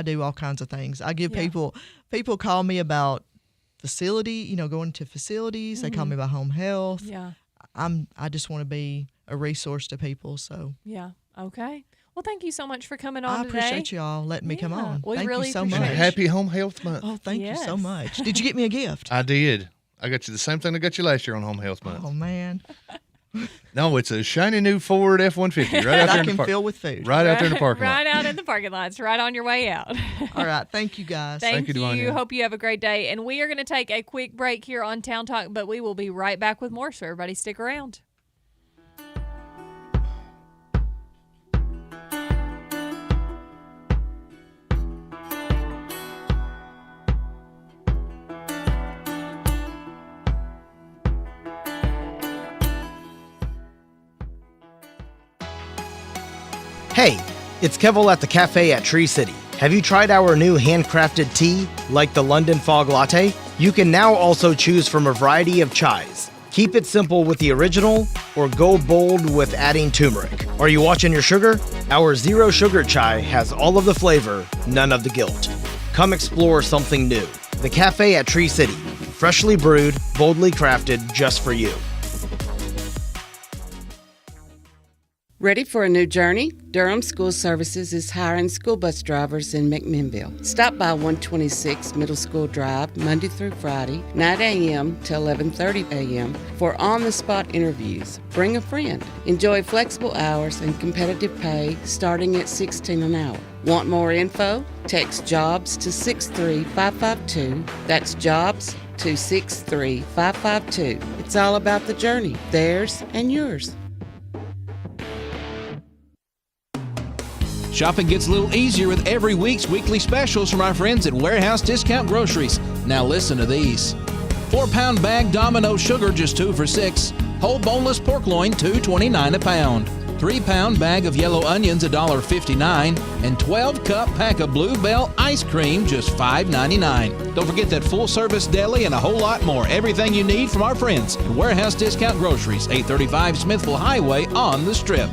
do all kinds of things. I give people call me about facility, going to facilities. They call me about home health. Yeah. I just want to be a resource to people. So yeah. Okay. Well, thank you so much for coming on today. I appreciate you all letting me come on. We thank really you so much. appreciate it. Happy Home Health Month. Oh, thank you so much. Did you get me a gift? I did. I got you the same thing I got you last year on Home Health Month. Oh, man. No, it's a shiny new Ford F-150 right out that there I can fill with food. Right out there in the parking lot. Right out in the parking lots, right on your way out. All right. Thank you, guys. Thank you. Devania. Hope you have a great day. And we are going to take a quick break here on Town Talk, but we will be right back with more, so everybody stick around. Hey, it's Kevel at the cafe at Tree City. Have you tried our new handcrafted tea, like the London Fog Latte? You can now also choose from a variety of chais. Keep it simple with the original, or go bold with adding turmeric. Are you watching your sugar? Our Zero Sugar Chai has all of the flavor, none of the guilt. Come explore something new. The cafe at Tree City. Freshly brewed, boldly crafted just for you. Ready for a new journey? Durham School Services is hiring school bus drivers in McMinnville. Stop by 126 Middle School Drive Monday through Friday, 9 a.m. to 11:30 a.m. for on-the-spot interviews. Bring a friend. Enjoy flexible hours and competitive pay starting at $16 an hour. Want more info? Text JOBS to 63552. That's JOBS to 63552. It's all about the journey, theirs and yours. Shopping gets a little easier with every week's weekly specials from our friends at Warehouse Discount Groceries. Now listen to these. 4-pound bag Domino sugar, just 2 for $6. Whole boneless pork loin, $2.29 a pound. 3-pound bag of yellow onions, $1.59. And 12-cup pack of Bluebell ice cream, just $5.99. Don't forget that full-service deli and a whole lot more. Everything you need from our friends at Warehouse Discount Groceries, 835 Smithville Highway on the Strip.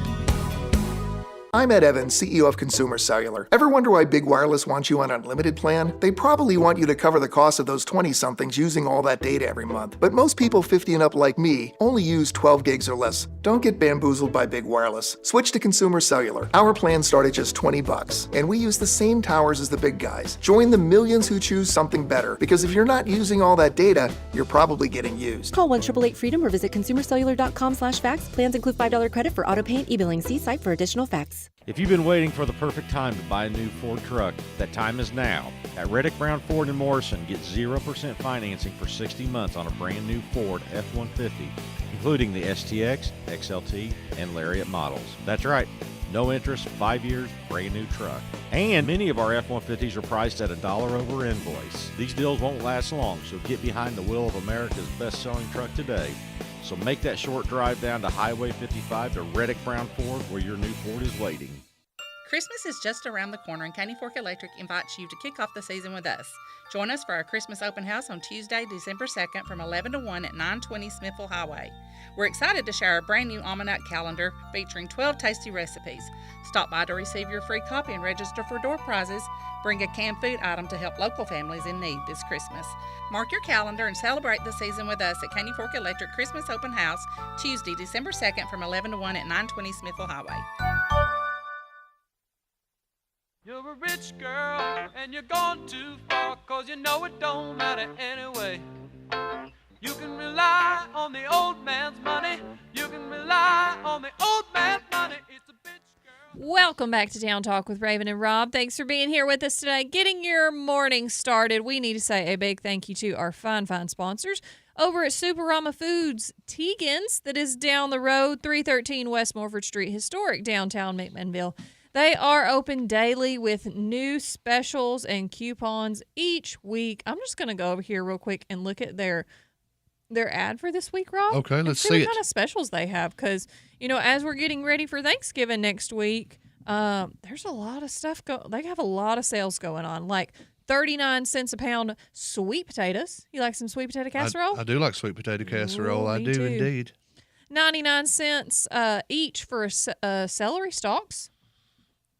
I'm Ed Evans, CEO of Consumer Cellular. Ever wonder why Big Wireless wants you on an unlimited plan? They probably want you to cover the cost of those 20-somethings using all that data every month. But most people 50 and up like me only use 12 gigs or less. Don't get bamboozled by Big Wireless. Switch to Consumer Cellular. Our plans start at just $20, and we use the same towers as the big guys. Join the millions who choose something better, because if you're not using all that data, you're probably getting used. Call 1-888-FREEDOM or visit consumercellular.com/facts. Plans include $5 credit for auto pay and e-billing. See site for additional facts. If you've been waiting for the perfect time to buy a new Ford truck, that time is now. At Reddick Brown Ford in Morrison, get 0% financing for 60 months on a brand new Ford F-150, including the STX, XLT, and Lariat models. That's right, no interest, 5 years, brand new truck. And many of our F-150s are priced at $1 over invoice. These deals won't last long, so get behind the wheel of America's best-selling truck today. So make that short drive down to Highway 55 to Reddick Brown Ford, where your new Ford is waiting. Christmas is just around the corner, and Caney Fork Electric invites you to kick off the season with us. Join us for our Christmas open house on Tuesday, December 2nd from 11 to 1 at 920 Smithville Highway. We're excited to share our brand new Almanac calendar featuring 12 tasty recipes. Stop by to receive your free copy and register for door prizes. Bring a canned food item to help local families in need this Christmas. Mark your calendar and celebrate the season with us at Caney Fork Electric Christmas Open House, Tuesday, December 2nd from 11 to 1 at 920 Smithville Highway. You're a rich girl and you're gone too far, 'cause you know it don't matter anyway. You can rely on the old man's money. You can rely on the old man's money. It's a bitch girl. Welcome back to Town Talk with Raven and Rob. Thanks for being here with us today. Getting your morning started. We need to say a big thank you to our fine sponsors over at Superama Foods Tegan's, that is down the road, 313 West Morford Street, historic downtown McMinnville. They are open daily with new specials and coupons each week. I'm just going to go over here real quick and look at their ad for this week, Rob. Okay, let's see see what it. kind of specials they have, because, you know, as we're getting ready for Thanksgiving next week, there's a lot of stuff. They have a lot of sales going on, like 39 cents a pound sweet potatoes. You like some sweet potato casserole? I do like sweet potato casserole. Ooh, I me do too. indeed. 99 cents each for celery stalks.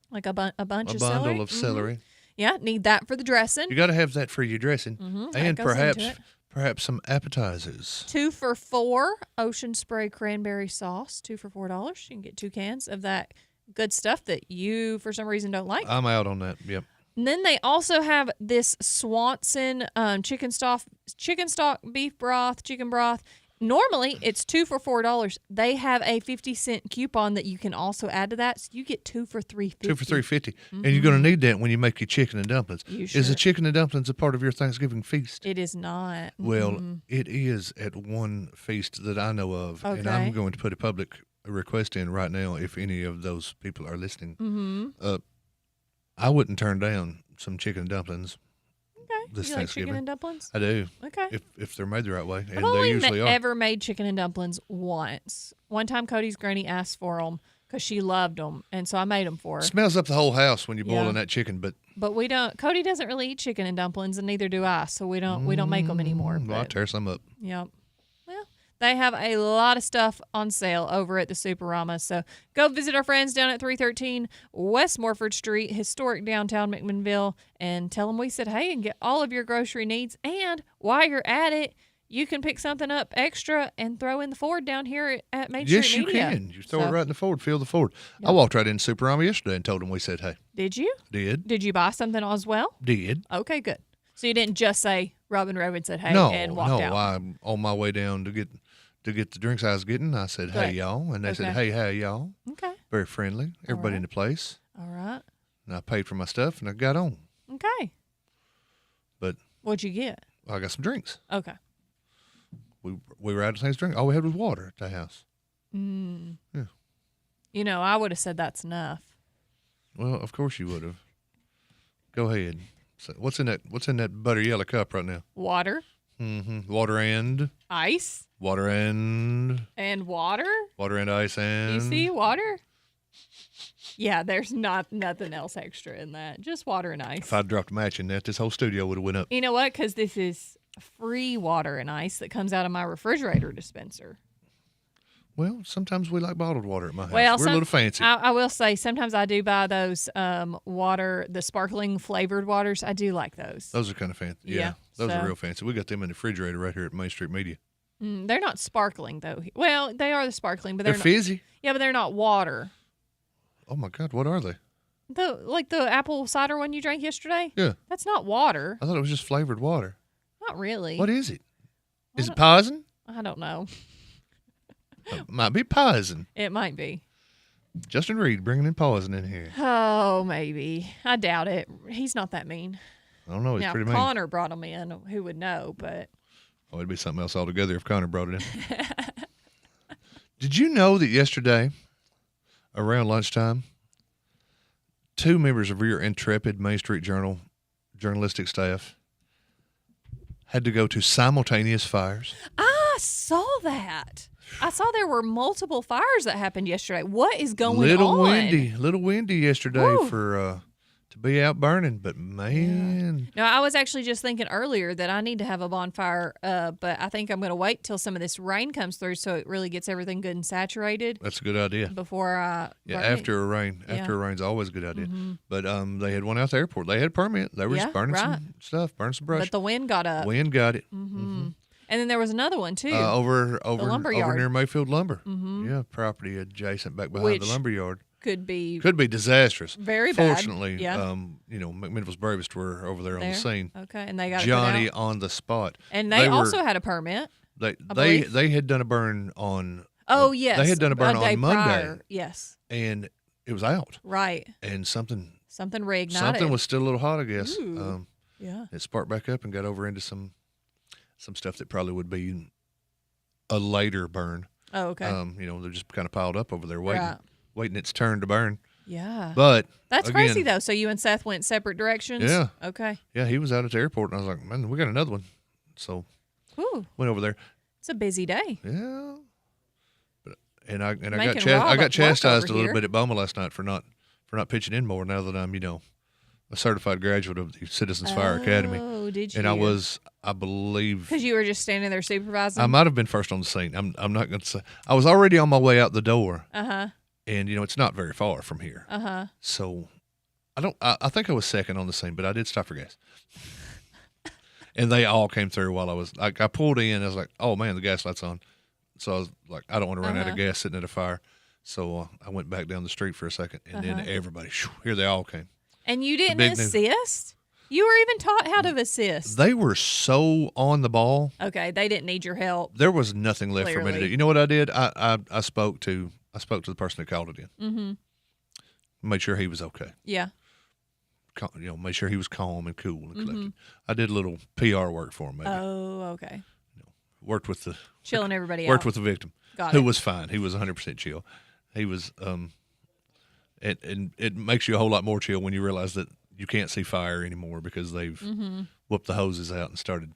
Like a bunch of celery. A bundle of celery. Yeah, need that for the dressing. You got to have that for your dressing, that and goes into it. perhaps some appetizers. 2 for $4 Ocean Spray cranberry sauce. 2 for $4. You can get 2 cans of that good stuff that you, for some reason, don't like. I'm out on that. Yep. And then they also have this Swanson chicken stock, beef broth, chicken broth. Normally, it's 2 for $4. They have a 50-cent coupon that you can also add to that, so you get 2 for $3.50. 2 for $3.50, and you're going to need that when you make your chicken and dumplings. You Is the sure. chicken and dumplings a part of your Thanksgiving feast? It is not. Well, it is at one feast that I know of, and Okay. I'm going to put a public request in right now if any of those people are listening. Mm-hmm. I wouldn't turn down some chicken and dumplings. Okay. This You like Thanksgiving. chicken and dumplings? I do. Okay. If they're made the right way, and I've they only usually are. ever made chicken and dumplings once. One time Cody's granny asked for them because she loved them, and so I made them for her. Smells up the whole house when you're Yeah. boiling that chicken, but But we don't. Cody doesn't really eat chicken and dumplings, and neither do I. So we don't make them anymore. well, I'll but- tear some up. Yep. Well, they have a lot of stuff on sale over at the Superama. So go visit our friends down at 313 West Morford Street, historic downtown McMinnville, and tell them we said hey and get all of your grocery needs. And while you're at it, you can pick something up extra and throw in the Ford down here at Main Yes, Street you Media. can. You throw it So- right in the Ford, fill the Ford. I walked right into Superama yesterday and told them we said hey. Did you? Did. Did you buy something as well? Did. Okay, good. So you didn't just say Robin Raven said hey No, and walked out. I'm on my way down to get the drinks I was getting. I said, hey, Good. y'all. And they said, Okay. hey, y'all. Okay. Very friendly. Everybody right. in the place. All right. And I paid for my stuff and I got on. Okay. But What'd you get? I got some drinks. Okay. We were out of things to drink. All we had was water at the house. Mm. Yeah. You know, I would have said that's enough. Well, of course you would have. Go ahead. So what's in that butter yellow cup right now? Water, Water and ice, water and and water. water and ice and You see water? Yeah, there's nothing else extra in that. Just water and ice. If I'd dropped a match in that, this whole studio would have went up. You know what? Because this is free water and ice that comes out of my refrigerator dispenser. Well, sometimes we like bottled water at my house. Well, We're a little fancy. I will say sometimes I do buy those water, the sparkling flavored waters. I do like those. Those are kind of fancy. Yeah, Yeah, those so- are real fancy. We got them in the refrigerator right here at Main Street Media. They're not sparkling though. Well, they are the sparkling, but They're not, fizzy. Yeah, but they're not water. Oh my God, what are they? The apple cider one you drank yesterday. Yeah, That's not water. I thought it was just flavored water. Not really. What is it? Is it poison? I don't know. Might be poison. It might be. Justin Reed bringing in poison in here. Oh, maybe. I doubt it. He's not that mean. I don't know. He's Now, pretty if mean. Connor brought him in, who would know? But Oh, it'd be something else altogether if Connor brought it in. Did you know that yesterday, around lunchtime, 2 members of your intrepid Main Street Journal journalistic staff had to go to simultaneous fires? I saw that. I saw there were multiple fires that happened yesterday. What is going little on? Little windy yesterday Woo. for to be out burning, but man, No, I was actually just thinking earlier that I need to have a bonfire, but I think I'm going to wait till some of this rain comes through so it really gets everything good and saturated that's a good idea. before I Yeah, burn it. after a rain. Yeah. After a rain's always a good idea. Mhm. But they had one out the airport. They had a permit. They were Yeah, just burning right. some stuff, burning some brush. But the wind got up. Wind got it. Mm-hmm. And then there was another one too. Over lumber yard. near Mayfield Lumber. Mhm. Yeah, property adjacent back behind Which the lumber yard. could be disastrous. very bad. Fortunately, Yeah. McMinnville's bravest were over there on There. the scene. Okay, and they got it put Johnny out. on the spot. And they also were, had a permit. they I they believe. they had done a burn on. Oh yes, they had done a burn day on Monday. prior. Yes, and it was out. right. And something Reignited. something was still a little hot, I guess. Ooh. Yeah. It sparked back up and got over into some stuff that probably would be a later burn. Oh, okay. They're just kind of piled up over there Right. waiting its turn to burn. Yeah. But that's again, crazy though. So you and Seth went separate directions. Yeah. Okay. Yeah, he was out at the airport, and I was like, man, we got another one. So Ooh. went over there. It's a busy day. Yeah. And I Making got Rob got work chastised over a little here. bit at Boma last night for not pitching in more. Now that I'm a certified graduate of the Citizens Fire Academy. Oh, did you? And I believe Because you were just standing there supervising. I might have been first on the scene. I'm not going to say. I was already on my way out the door, Uh-huh. and it's not very far from here. Uh-huh. So I think I was second on the scene, but I did stop for gas. And they all came through while I was I pulled in. I was like, oh man, the gas light's on. So I was like, I don't want to run out of gas sitting at a fire. So I went back down the street for a second, and then everybody, here they all came. And you didn't big news. assist? You were even taught how to assist. They were so on the ball. Okay, they didn't need your help. There was nothing left for me to Clearly. do. You know what I did? I spoke to the person that called it in. Mm-hmm. Made sure he was okay. Yeah. Made sure he was calm and cool and collected. Mhm. I did a little PR work for him. Maybe. Oh, okay. Worked with the Chilling everybody worked out. with the victim, Got who it. was fine. He was 100% chill. He was and it makes you a whole lot more chill when you realize that you can't see fire anymore because they've whooped the hoses out and started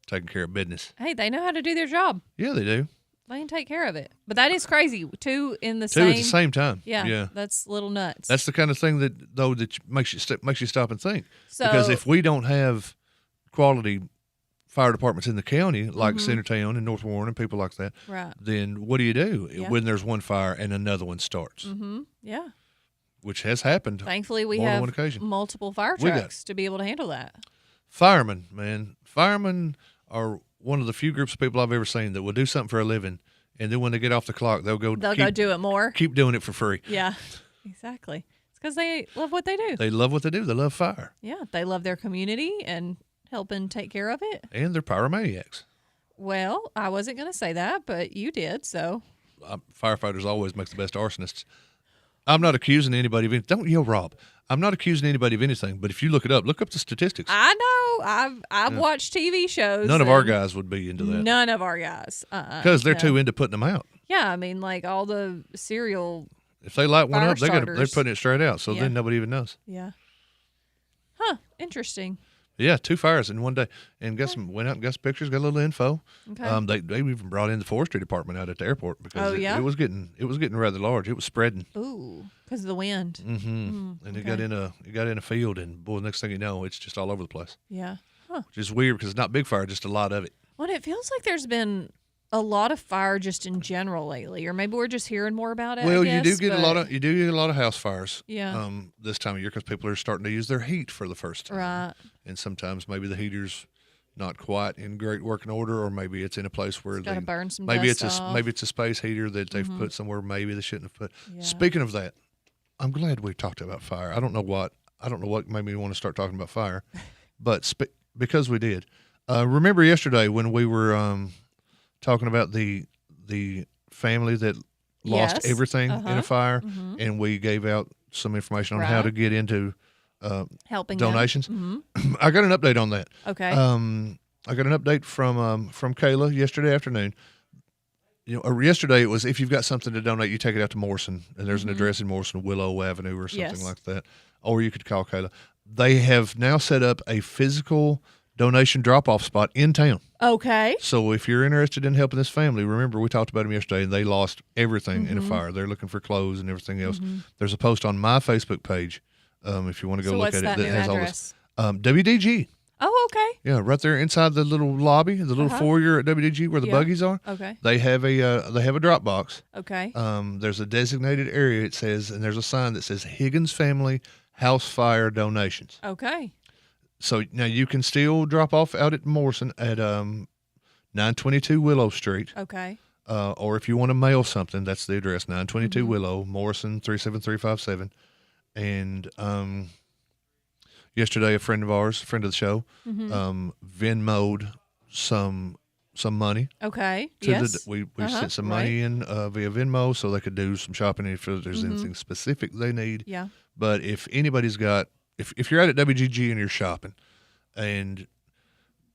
taking care of business. Hey, they know how to do their job. Yeah, they do. They can take care of it. But that is crazy. Two at the same time. Yeah, Yeah. that's a little nuts. That's the kind of thing that makes you stop and think. So- Because if we don't have quality fire departments in the county like Centertown and North Warren and people like that, Right. then what do you do Yeah. when there's one fire and another one starts? Mm-hmm. Yeah. Which has happened. Thankfully, we more than have one occasion. multiple fire We got- trucks to be able to handle that. Firemen, man. Firemen are one of the few groups of people I've ever seen that will do something for a living, and then when they get off the clock, they'll go Do it more. keep doing it for free. Yeah, exactly. It's because they love what they do. They love what they do. They love fire, Yeah, they love their community and helping take care of it. and they're pyromaniacs. Well, I wasn't going to say that, but you did, so. Firefighters always make the best arsonists. I'm not accusing anybody of anything. Don't yell, Rob. I'm not accusing anybody of anything, but if you look up the statistics. I know. I've watched TV shows. None of our and guys would be into that. None of our guys. Because they're no. too into putting them out. Yeah, I mean, like all the serial. If they light one Fire up, they're starters. putting it straight out, so Yeah. then nobody even knows. Yeah. Huh. Interesting. Yeah, 2 fires in one day, and went out and got some pictures, got a little info. Okay. They even brought in the forestry department out at the airport because Oh, yeah? it was getting rather large. It was spreading. Ooh, because of the wind. Mm-hmm. And it got in a field, and boy, next thing you know, it's just all over the place. Yeah. Huh. Which is weird because it's not big fire, just a lot of it. Well, it feels like there's been a lot of fire just in general lately, or maybe we're just hearing more about it. Well, I you do guess, get but- a lot of house fires. Yeah. This time of year because people are starting to use their heat for the first time. Right. And sometimes maybe the heater's not quite in great working order, or maybe it's in a place where gotta burn some maybe dust it's off. maybe it's a space heater that they've Mhm. put somewhere maybe they shouldn't have put. Yeah. Speaking of that, I'm glad we talked about fire. I don't know what made me want to start talking about fire, but because we did. Remember yesterday when we were talking about the family that lost Yes. everything in Uh-huh. a fire, Mhm. and we gave out some information on how Right. to get into Helping them. donations. Mhm. I got an update on that. Okay. I got an update from Kayla yesterday afternoon. Yesterday it was if you've got something to donate, you take it out to Morrison, and there's an Mhm. address in Morrison, Willow Avenue or something Yes. like that. Or you could call Kayla. They have now set up a physical donation drop-off spot in town. Okay. So if you're interested in helping this family, remember we talked about them yesterday, and they lost everything in a Mhm. fire. They're looking for clothes and everything else. Mhm. There's a post on my Facebook page, if you want to go So look what's at it. that new has address? all this. WDG. Oh, okay. Yeah, right there inside the little lobby, the little Uh-huh. foyer at WDG where the Yeah. buggies are. Okay. They have a drop box. Okay. There's a designated area, it says, and there's a sign that says Higgins Family House Fire Donations. Okay. So now you can still drop off out at Morrison at 922 Willow Street. Okay. Or if you want to mail something, that's the address, 922 Mhm. Willow, Morrison 37357. And yesterday, a friend of ours, a friend of the show, Mhm. Venmo'd some money. Okay. To Yes. we Uh-huh. sent some money in via Venmo so they could do some shopping if there's Mhm. anything specific they need. Yeah. But if anybody's got, if you're out at WGG and you're shopping and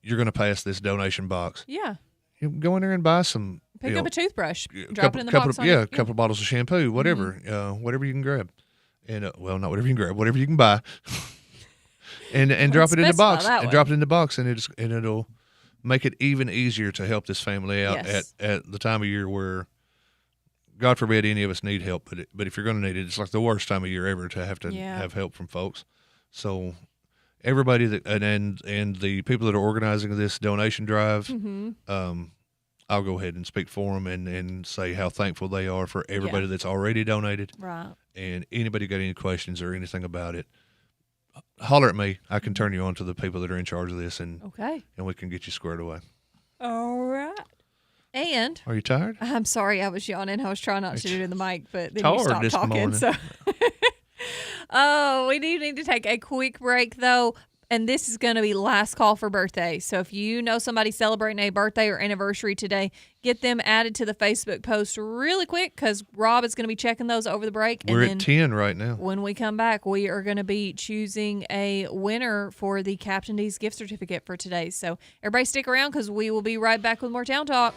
you're going to pass this donation box, Yeah. you go in there and buy some. Pick you up know, a toothbrush. Drop couple, it in the couple box. of, on yeah, it. a couple of bottles of shampoo, whatever, whatever you can grab. And well, not whatever you can grab, whatever you can buy. and drop it in the specify box. that And way. drop it in the box, and it'll make it even easier to help this family out Yes. at the time of year where, God forbid, any of us need help. But if you're going to need it, it's like the worst time of year ever to have Yeah. have help from folks. So everybody that and the people that are organizing this donation drive, Mhm. I'll go ahead and speak for them and say how thankful they are for everybody Yeah. that's already donated. Right. And anybody got any questions or anything about it, holler at me. I can turn you on to the people that are in charge of this, and Okay. we can get you squared away. All right. And Are you tired? I'm sorry, I was yawning. I was trying not to do it in the mic, but then It's you hard stopped this talking. morning. So, oh, we do need to take a quick break though. And this is going to be last call for birthdays. So if you know somebody celebrating a birthday or anniversary today, get them added to the Facebook post really quick because Rob is going to be checking those over the break. We're and at then 10 right now. when we come back, we are going to be choosing a winner for the Captain D's gift certificate for today. So everybody stick around because we will be right back with more Town Talk.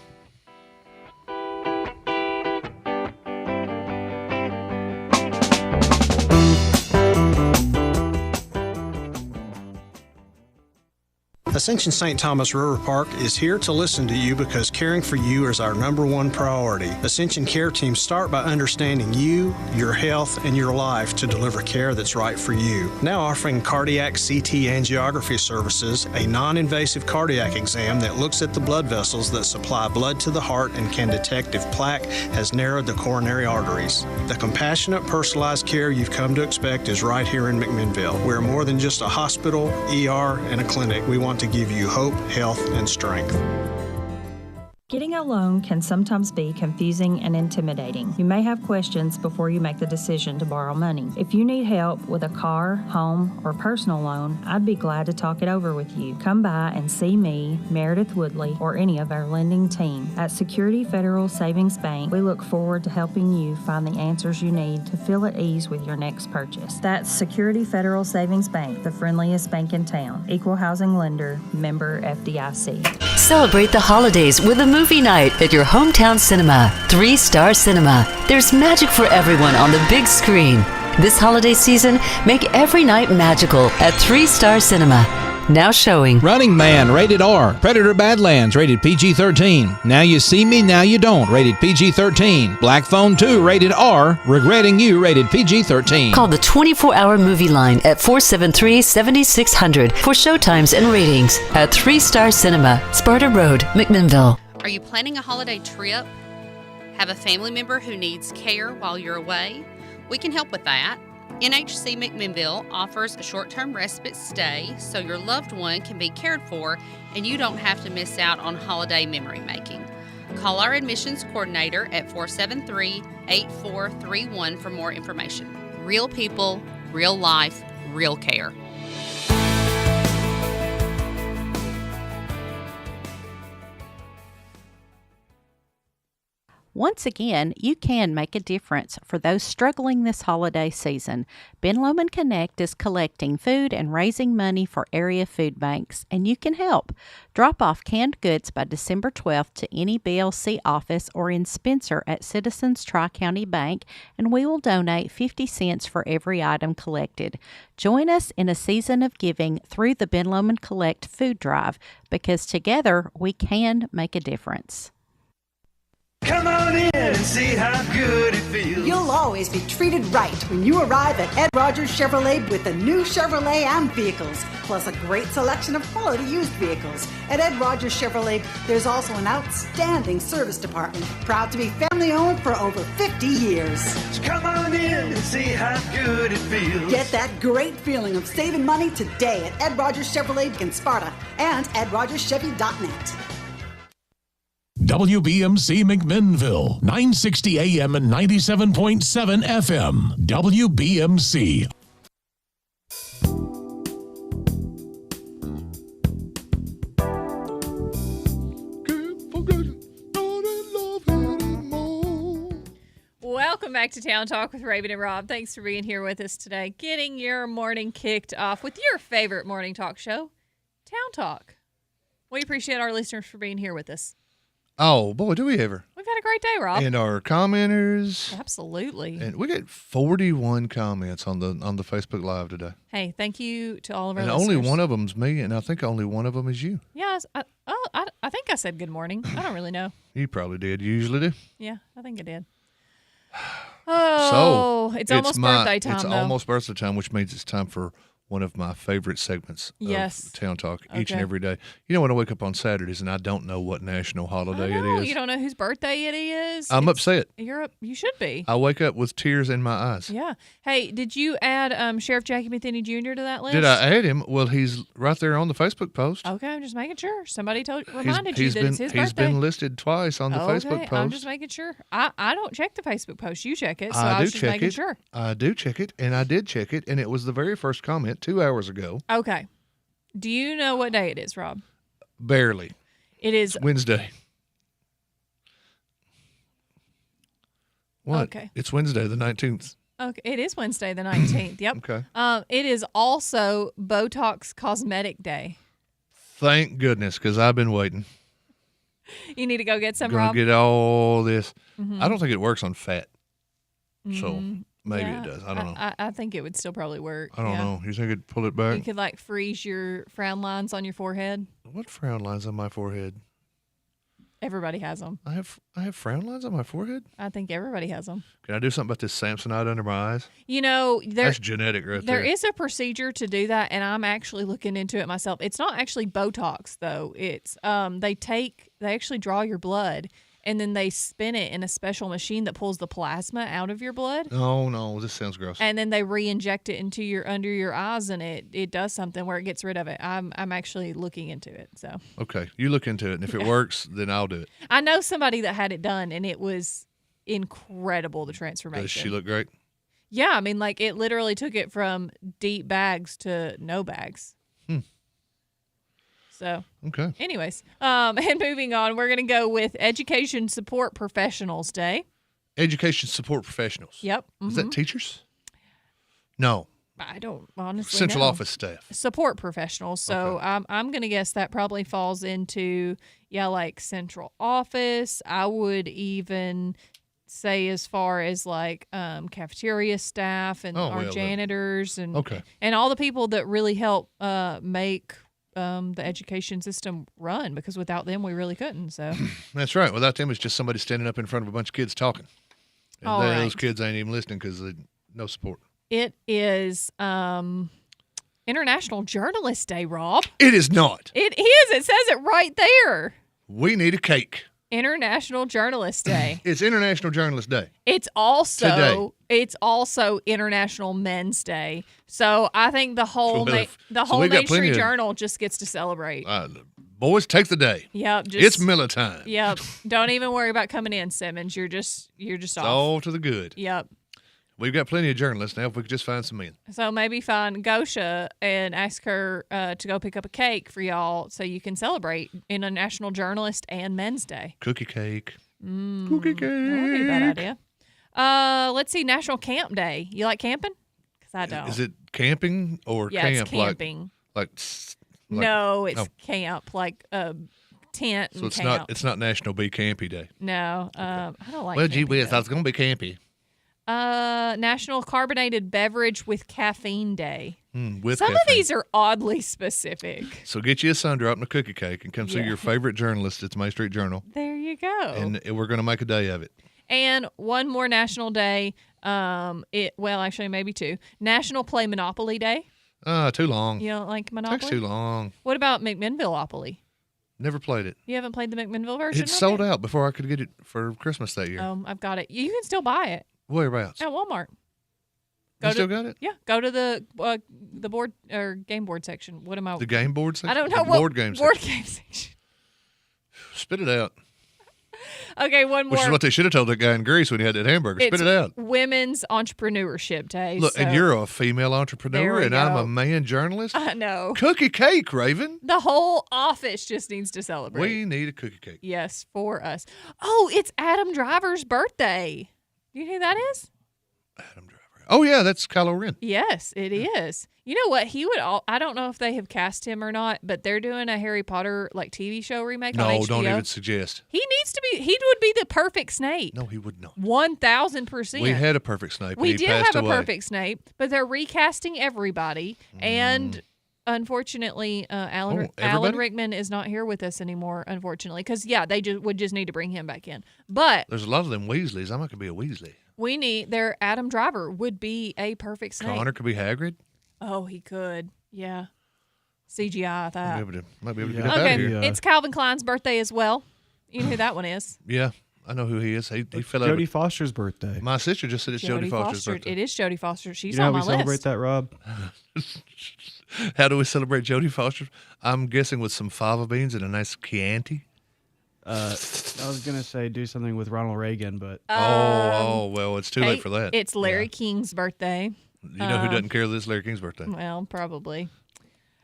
Ascension St. Thomas River Park is here to listen to you because caring for you is our #1 priority. Ascension care teams start by understanding you, your health, and your life to deliver care that's right for you. Now offering cardiac CT angiography services, a non-invasive cardiac exam that looks at the blood vessels that supply blood to the heart and can detect if plaque has narrowed the coronary arteries. The compassionate, personalized care you've come to expect is right here in McMinnville. We're more than just a hospital, ER, and a clinic. We want to give you hope, health, and strength. Getting a loan can sometimes be confusing and intimidating. You may have questions before you make the decision to borrow money. If you need help with a car, home, or personal loan, I'd be glad to talk it over with you. Come by and see me, Meredith Woodley, or any of our lending team. At Security Federal Savings Bank, we look forward to helping you find the answers you need to feel at ease with your next purchase. That's Security Federal Savings Bank, the friendliest bank in town. Equal housing lender, member FDIC. Celebrate the holidays with a movie night at your hometown cinema, 3 Star Cinema. There's magic for everyone on the big screen. This holiday season, make every night magical at 3 Star Cinema. Now showing. Running Man, rated R. Predator Badlands, rated PG-13. Now You See Me, Now You Don't, rated PG-13. Black Phone 2, rated R. Regretting You, rated PG-13. Call the 24-hour movie line at 473-7600 for showtimes and ratings at 3 Star Cinema, Sparta Road, McMinnville. Are you planning a holiday trip? Have a family member who needs care while you're away? We can help with that. NHC McMinnville offers a short-term respite stay so your loved one can be cared for and you don't have to miss out on holiday memory making. Call our admissions coordinator at 473-8431 for more information. Real people, real life, real care. Once again, you can make a difference for those struggling this holiday season. Ben Lomond Connect is collecting food and raising money for area food banks, and you can help. Drop off canned goods by December 12th to any BLC office or in Spencer at Citizens Tri-County Bank, and we will donate 50 cents for every item collected. Join us in a season of giving through the Ben Lomond Collect Food Drive, because together we can make a difference. Come on in and see how good it feels. You'll always be treated right when you arrive at Ed Rogers Chevrolet with the new Chevrolet and vehicles, plus a great selection of quality used vehicles. At Ed Rogers Chevrolet, there's also an outstanding service department, proud to be family-owned for over 50 years. So come on in and see how good it feels. Get that great feeling of saving money today at Ed Rogers Chevrolet in Sparta and EdRogersChevy.net. WBMC McMinnville, 960 AM and 97.7 FM. WBMC. Welcome back to Town Talk with Raven and Rob. Thanks for being here with us today. Getting your morning kicked off with your favorite morning talk show, Town Talk. We appreciate our listeners for being here with us. Oh, boy, do we ever. We've had a great day, Rob. And our commenters. Absolutely. And we got 41 comments on the Facebook Live today. Hey, thank you to all of our and listeners. only one of them's me, and I think only one of them is you. Yes. I think I said good morning. I don't really know. You probably did. You usually do. Yeah, I think I did. Oh, it's almost birthday time, It's though. almost birthday time, which means it's time for one of my favorite segments Yes. of Town Talk each and Okay. every day. You know, when I wake up on Saturdays and I don't know what national holiday it is, You don't know whose birthday it is? I'm upset. You should be. I wake up with tears in my eyes. Yeah. Hey, did you add Sheriff Jackie Matheny Jr. to that list? Did I add him? Well, he's right there on the Facebook post. Okay, I'm just making sure. Somebody reminded you He's that been, it's his he's birthday. been listed twice on the Facebook post. I'm just making sure. I don't check the Facebook post. You check it, so I I do was just check making it. sure. I do check it, and I did check it, and it was the very first comment 2 hours ago. Okay. Do you know what day it is, Rob? Barely. It is Wednesday. What? Okay. It's Wednesday, the 19th. Okay. It is Wednesday the 19th. Yep. Okay. It is also Botox Cosmetic Day. Thank goodness, because I've been waiting. You need to go get some, Gonna Rob. get all this. Mhm. I don't think it works on fat, so Mm, maybe yeah, it does. I don't know. I think it would still probably work. I don't yeah. know. You think it'd pull it You back? could like freeze your frown lines on your forehead. What frown lines on my forehead? Everybody has them. I have frown lines on my forehead. I think everybody has them. Can I do something about this Samsonite under my eyes? You know, That's genetic right there. There is a procedure to do that, and I'm actually looking into it myself. It's not actually Botox though. It's they actually draw your blood, and then they spin it in a special machine that pulls the plasma out of your blood. Oh no, this sounds gross. And then they re-inject it into under your eyes, and it does something where it gets rid of it. I'm actually looking into it. So Okay, you look into it, and if it works, then I'll do it. I know somebody that had it done, and it was incredible, the transformation. Does she look great? Yeah, I mean, like it literally took it from deep bags to no bags. So Okay. anyways, and moving on, we're gonna go with Education Support Professionals Day. Education support professionals. Yep. Is that teachers? No. I don't honestly Central know. office staff. Support professionals. So I'm going to guess that probably falls into, like central office. I would even say as far as like cafeteria staff and our janitors and and all the people that really help make the education system run, because without them we really couldn't. So That's right. Without them, it's just somebody standing up in front of a bunch of kids talking. And All those right. kids ain't even listening because no support. it is International Journalist Day, Rob. It is not. It is. It says it right there. We need a cake. International Journalist Day. It's International Journalist Day. It's also International Men's Day. So I think the whole Well, the so whole we got Main Street plenty of- Journal just gets to celebrate. Boys, take the day. Yep, It's Miller time. Yep. Don't even worry about coming in, Simmons. You're just It's off. all to the good. Yep. We've got plenty of journalists now. If we could just find some men. So maybe find Gosha and ask her to go pick up a cake for y'all so you can celebrate International Journalist and Men's Day. Cookie cake. Cookie cake. That would be a bad idea. Let's see, National Camp Day. You like camping? Because I don't. Is it camping or Yeah, camp? it's camping. Like no, it's camp, like a tent So and it's camp. not National Be Campy Day. No, I don't like Well, gee camping, whiz, I was gonna be campy. National Carbonated Beverage with Caffeine Day. With Some of caffeine. these are oddly specific. So get you a sun drop and a cookie cake and come see Yeah. your favorite journalist at the Main Street Journal. There you go. And we're going to make a day of it. And one more national day. Actually, maybe two. National Play Monopoly Day. Too long. You don't like Monopoly? Takes too long. What about McMinnvilleopoly? Never played it. You haven't played the McMinnville version? It sold out before I could get it for Christmas that year. I've got it. You can still buy it Whereabouts? at Walmart. You still got it? Yeah. Go to the board or game board section. What am I? The game board section? I don't know The what board game game section. Spit it out. Okay, one more. Which is what they should have told that guy in Greece when he had that hamburger. Spit It's it out. Women's Entrepreneurship Day. Look, and so- you're a female entrepreneur, There we and I'm go. a man journalist. I know. Cookie cake, Raven. The whole office just needs to celebrate. We need a cookie cake. Yes, for us. Oh, it's Adam Driver's birthday. Do you know who that is? Oh, yeah, that's Kylo Ren. Yes, it is. You know what? I don't know if they have cast him or not, but they're doing a Harry Potter like TV show remake on No, HBO. don't even suggest. He needs to be. He would be the perfect Snape. No, he would not. 1000%. We had a perfect Snape. We and he did passed have away. a perfect Snape, but they're recasting everybody, and unfortunately, Alan everybody? Rickman is not here with us anymore. Unfortunately, because they would just need to bring him back in. But There's a lot of them Weasleys. I'm not going to be a Weasley. we need their Adam Driver would be a perfect Snape. Connor could be Hagrid. Oh, he could. Yeah. CGI that. Might be able to get up out Okay, of here. it's Calvin Klein's birthday as well. You know who that one is? Yeah, I know who he is. He fell out. Jodie Foster's birthday. My sister just said it's Jodie Foster's birthday. It is Jodie Foster. She's You know on how my we celebrate list. that, Rob? How do we celebrate Jodie Foster? I'm guessing with some fava beans and a nice Chianti. I was gonna say do something with Ronald Reagan, but well, it's too late for that. It's Larry King's birthday. You know who doesn't care that it's Larry King's birthday? Well, probably.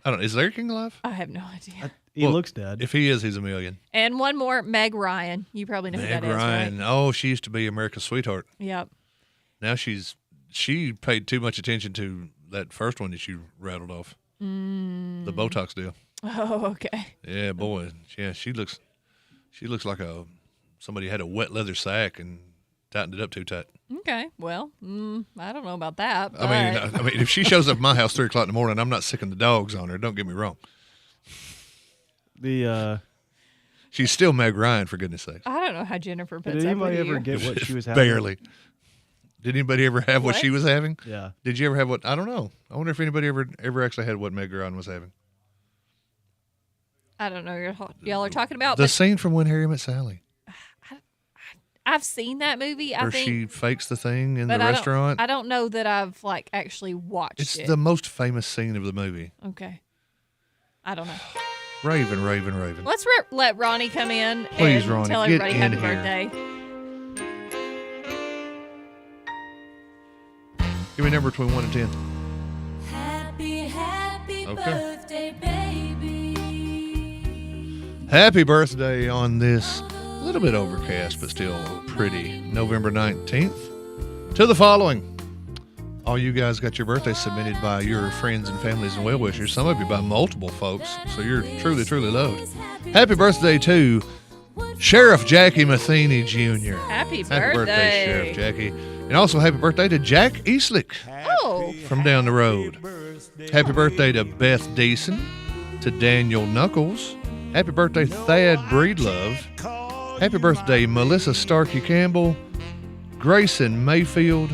I don't know. Is Larry King alive? I have no idea. He looks dead. If he is, he's a million. And one more, Meg Ryan. You probably know who Meg that is, Ryan. right? Oh, she used to be America's sweetheart. Yep. Now she paid too much attention to that first one that you rattled off. The Botox deal. Oh, okay. Yeah, boy. Yeah, she looks like somebody had a wet leather sack and tightened it up too tight. Okay. Well, I don't know about that. But... I mean, if she shows up at my house 3 o'clock in the morning, I'm not sicking the dogs on her. Don't get me wrong. She's still Meg Ryan, for goodness sakes. I don't know how Jennifer puts Did up with anybody you. ever get what she was having? Barely. Did anybody ever have what she was having? Yeah. Did you ever have what? I don't know. I wonder if anybody ever actually had what Meg Ryan was having. I don't know what y'all are talking about. The But scene from When Harry Met Sally, I've seen that movie. I where think. she fakes the thing in the but I don't- restaurant. I don't know that I've actually watched It's it. the most famous scene of the movie. Okay. I don't know. Raven, Raven, Raven. Let's let Ronnie come in Please, and Ronnie, tell get everybody in happy here. birthday. Give me a number between 1 and 10. Happy Okay. birthday, baby. Happy birthday on this little bit overcast, but still pretty November 19th. To the following. All you guys got your birthday submitted by your friends and families and well-wishers. Some of you by multiple folks, so you're truly, truly loved. Happy birthday to Sheriff Jackie Matheny Jr. Happy Happy birthday, birthday. Sheriff Jackie. And also happy birthday to Jack Eastlick Oh. from down the road. Happy birthday to Beth Deason, to Daniel Knuckles. Happy birthday, Thad Breedlove. Happy birthday, Melissa Starkey Campbell, Grayson Mayfield.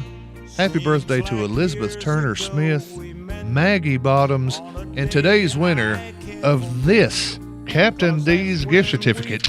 Happy birthday to Elizabeth Turner Smith, Maggie Bottoms, and today's winner of this Captain D's gift certificate.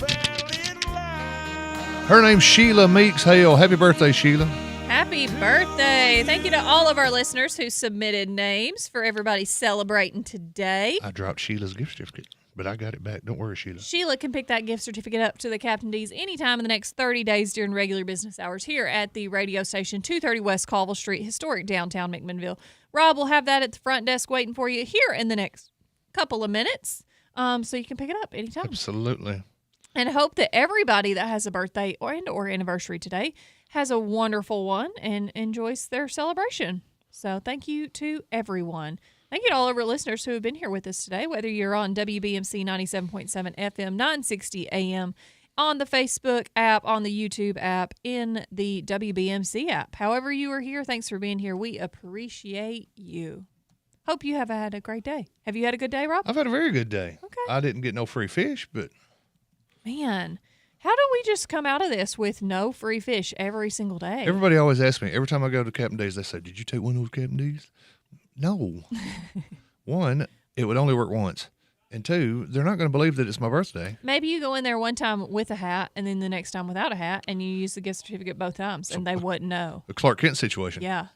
Her name's Sheila Meeks Hale. Happy birthday, Sheila. Happy birthday. Thank you to all of our listeners who submitted names for everybody celebrating today. I dropped Sheila's gift certificate, but I got it back. Don't worry, Sheila. Sheila can pick that gift certificate up to the Captain D's anytime in the next 30 days during regular business hours here at the radio station, 230 West Colville Street, historic downtown McMinnville. Rob will have that at the front desk waiting for you here in the next couple of minutes, so you can pick it up anytime. Absolutely. And hope that everybody that has a birthday or anniversary today has a wonderful one and enjoys their celebration. So thank you to everyone. Thank you to all of our listeners who have been here with us today, whether you're on WBMC 97.7 FM, 960 AM, on the Facebook app, on the YouTube app, in the WBMC app. However you are here, thanks for being here. We appreciate you. Hope you have had a great day. Have you had a good day, Rob? I've had a very good day. Okay. I didn't get no free fish, but... Man, how do we just come out of this with no free fish every single day? Everybody always asks me, every time I go to Captain D's, they say, did you take one of those Captain D's? No. One, it would only work once. And two, they're not going to believe that it's my birthday. Maybe you go in there one time with a hat and then the next time without a hat, and you use the gift certificate both times, and they wouldn't know. The Clark Kent situation. Yeah.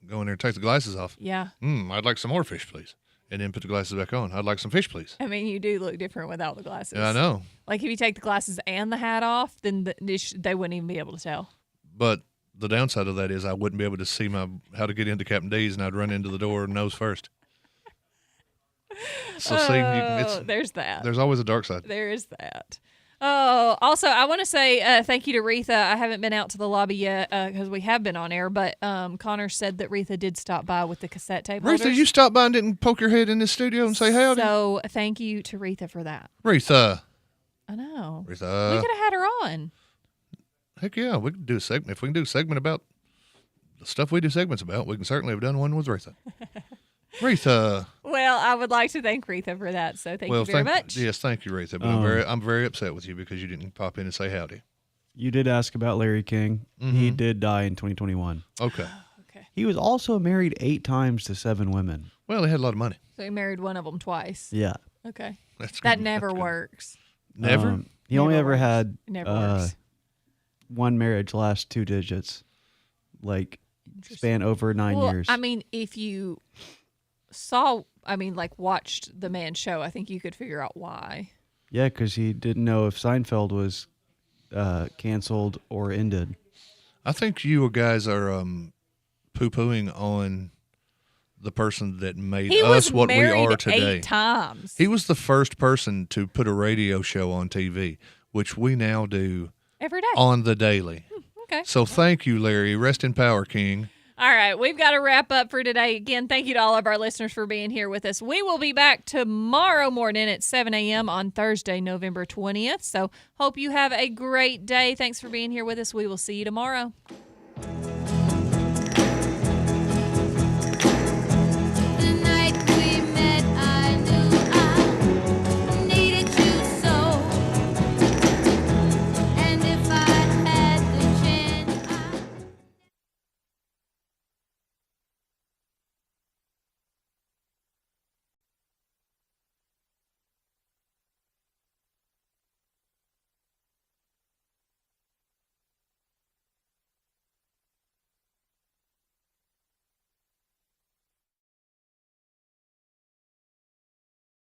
Go in there and take the glasses off. Yeah. I'd like some more fish, please. And then put the glasses back on. I'd like some fish, please. I mean, you do look different without the glasses. Yeah, I know. Like, if you take the glasses and the hat off, then they wouldn't even be able to tell. But the downside of that is I wouldn't be able to see how to get into Captain D's, and I'd run into the door nose first. So there's that. There's always a dark side. There is that. Oh, also, I want to say thank you to Retha. I haven't been out to the lobby yet because we have been on air, but Connor said that Retha did stop by with the cassette tape holders. Retha, you stopped by and didn't poke your head in the studio and say howdy? So thank you to Retha for that. Retha. I know. Retha. We could have had her on. Heck yeah, we could do a segment. If we can do a segment about the stuff we do segments about, we can certainly have done one with Retha. Retha. Well, I would like to thank Retha for that, so thank you very much. Yes, thank you, Retha. But I'm very upset with you because you didn't pop in and say howdy. You did ask about Larry King. Mm-hmm. He did die in 2021. Okay. He was also married 8 times to 7 women. Well, he had a lot of money. So he married one of them twice. Yeah. Okay. That never works. Never? He only ever had works. one marriage last 2 digits, like span over 9 years. I mean, if you watched the man's show, I think you could figure out why. Yeah, because he didn't know if Seinfeld was canceled or ended. I think you guys are poo-pooing on the person that made us what we are today. 8 times. He was the first person to put a radio show on TV, which we now do every day on the daily. Okay. So thank you, Larry. Rest in power, King. All right, we've got to wrap up for today. Again, thank you to all of our listeners for being here with us. We will be back tomorrow morning at 7 a.m. on Thursday, November 20th. So hope you have a great day. Thanks for being here with us. We will see you tomorrow.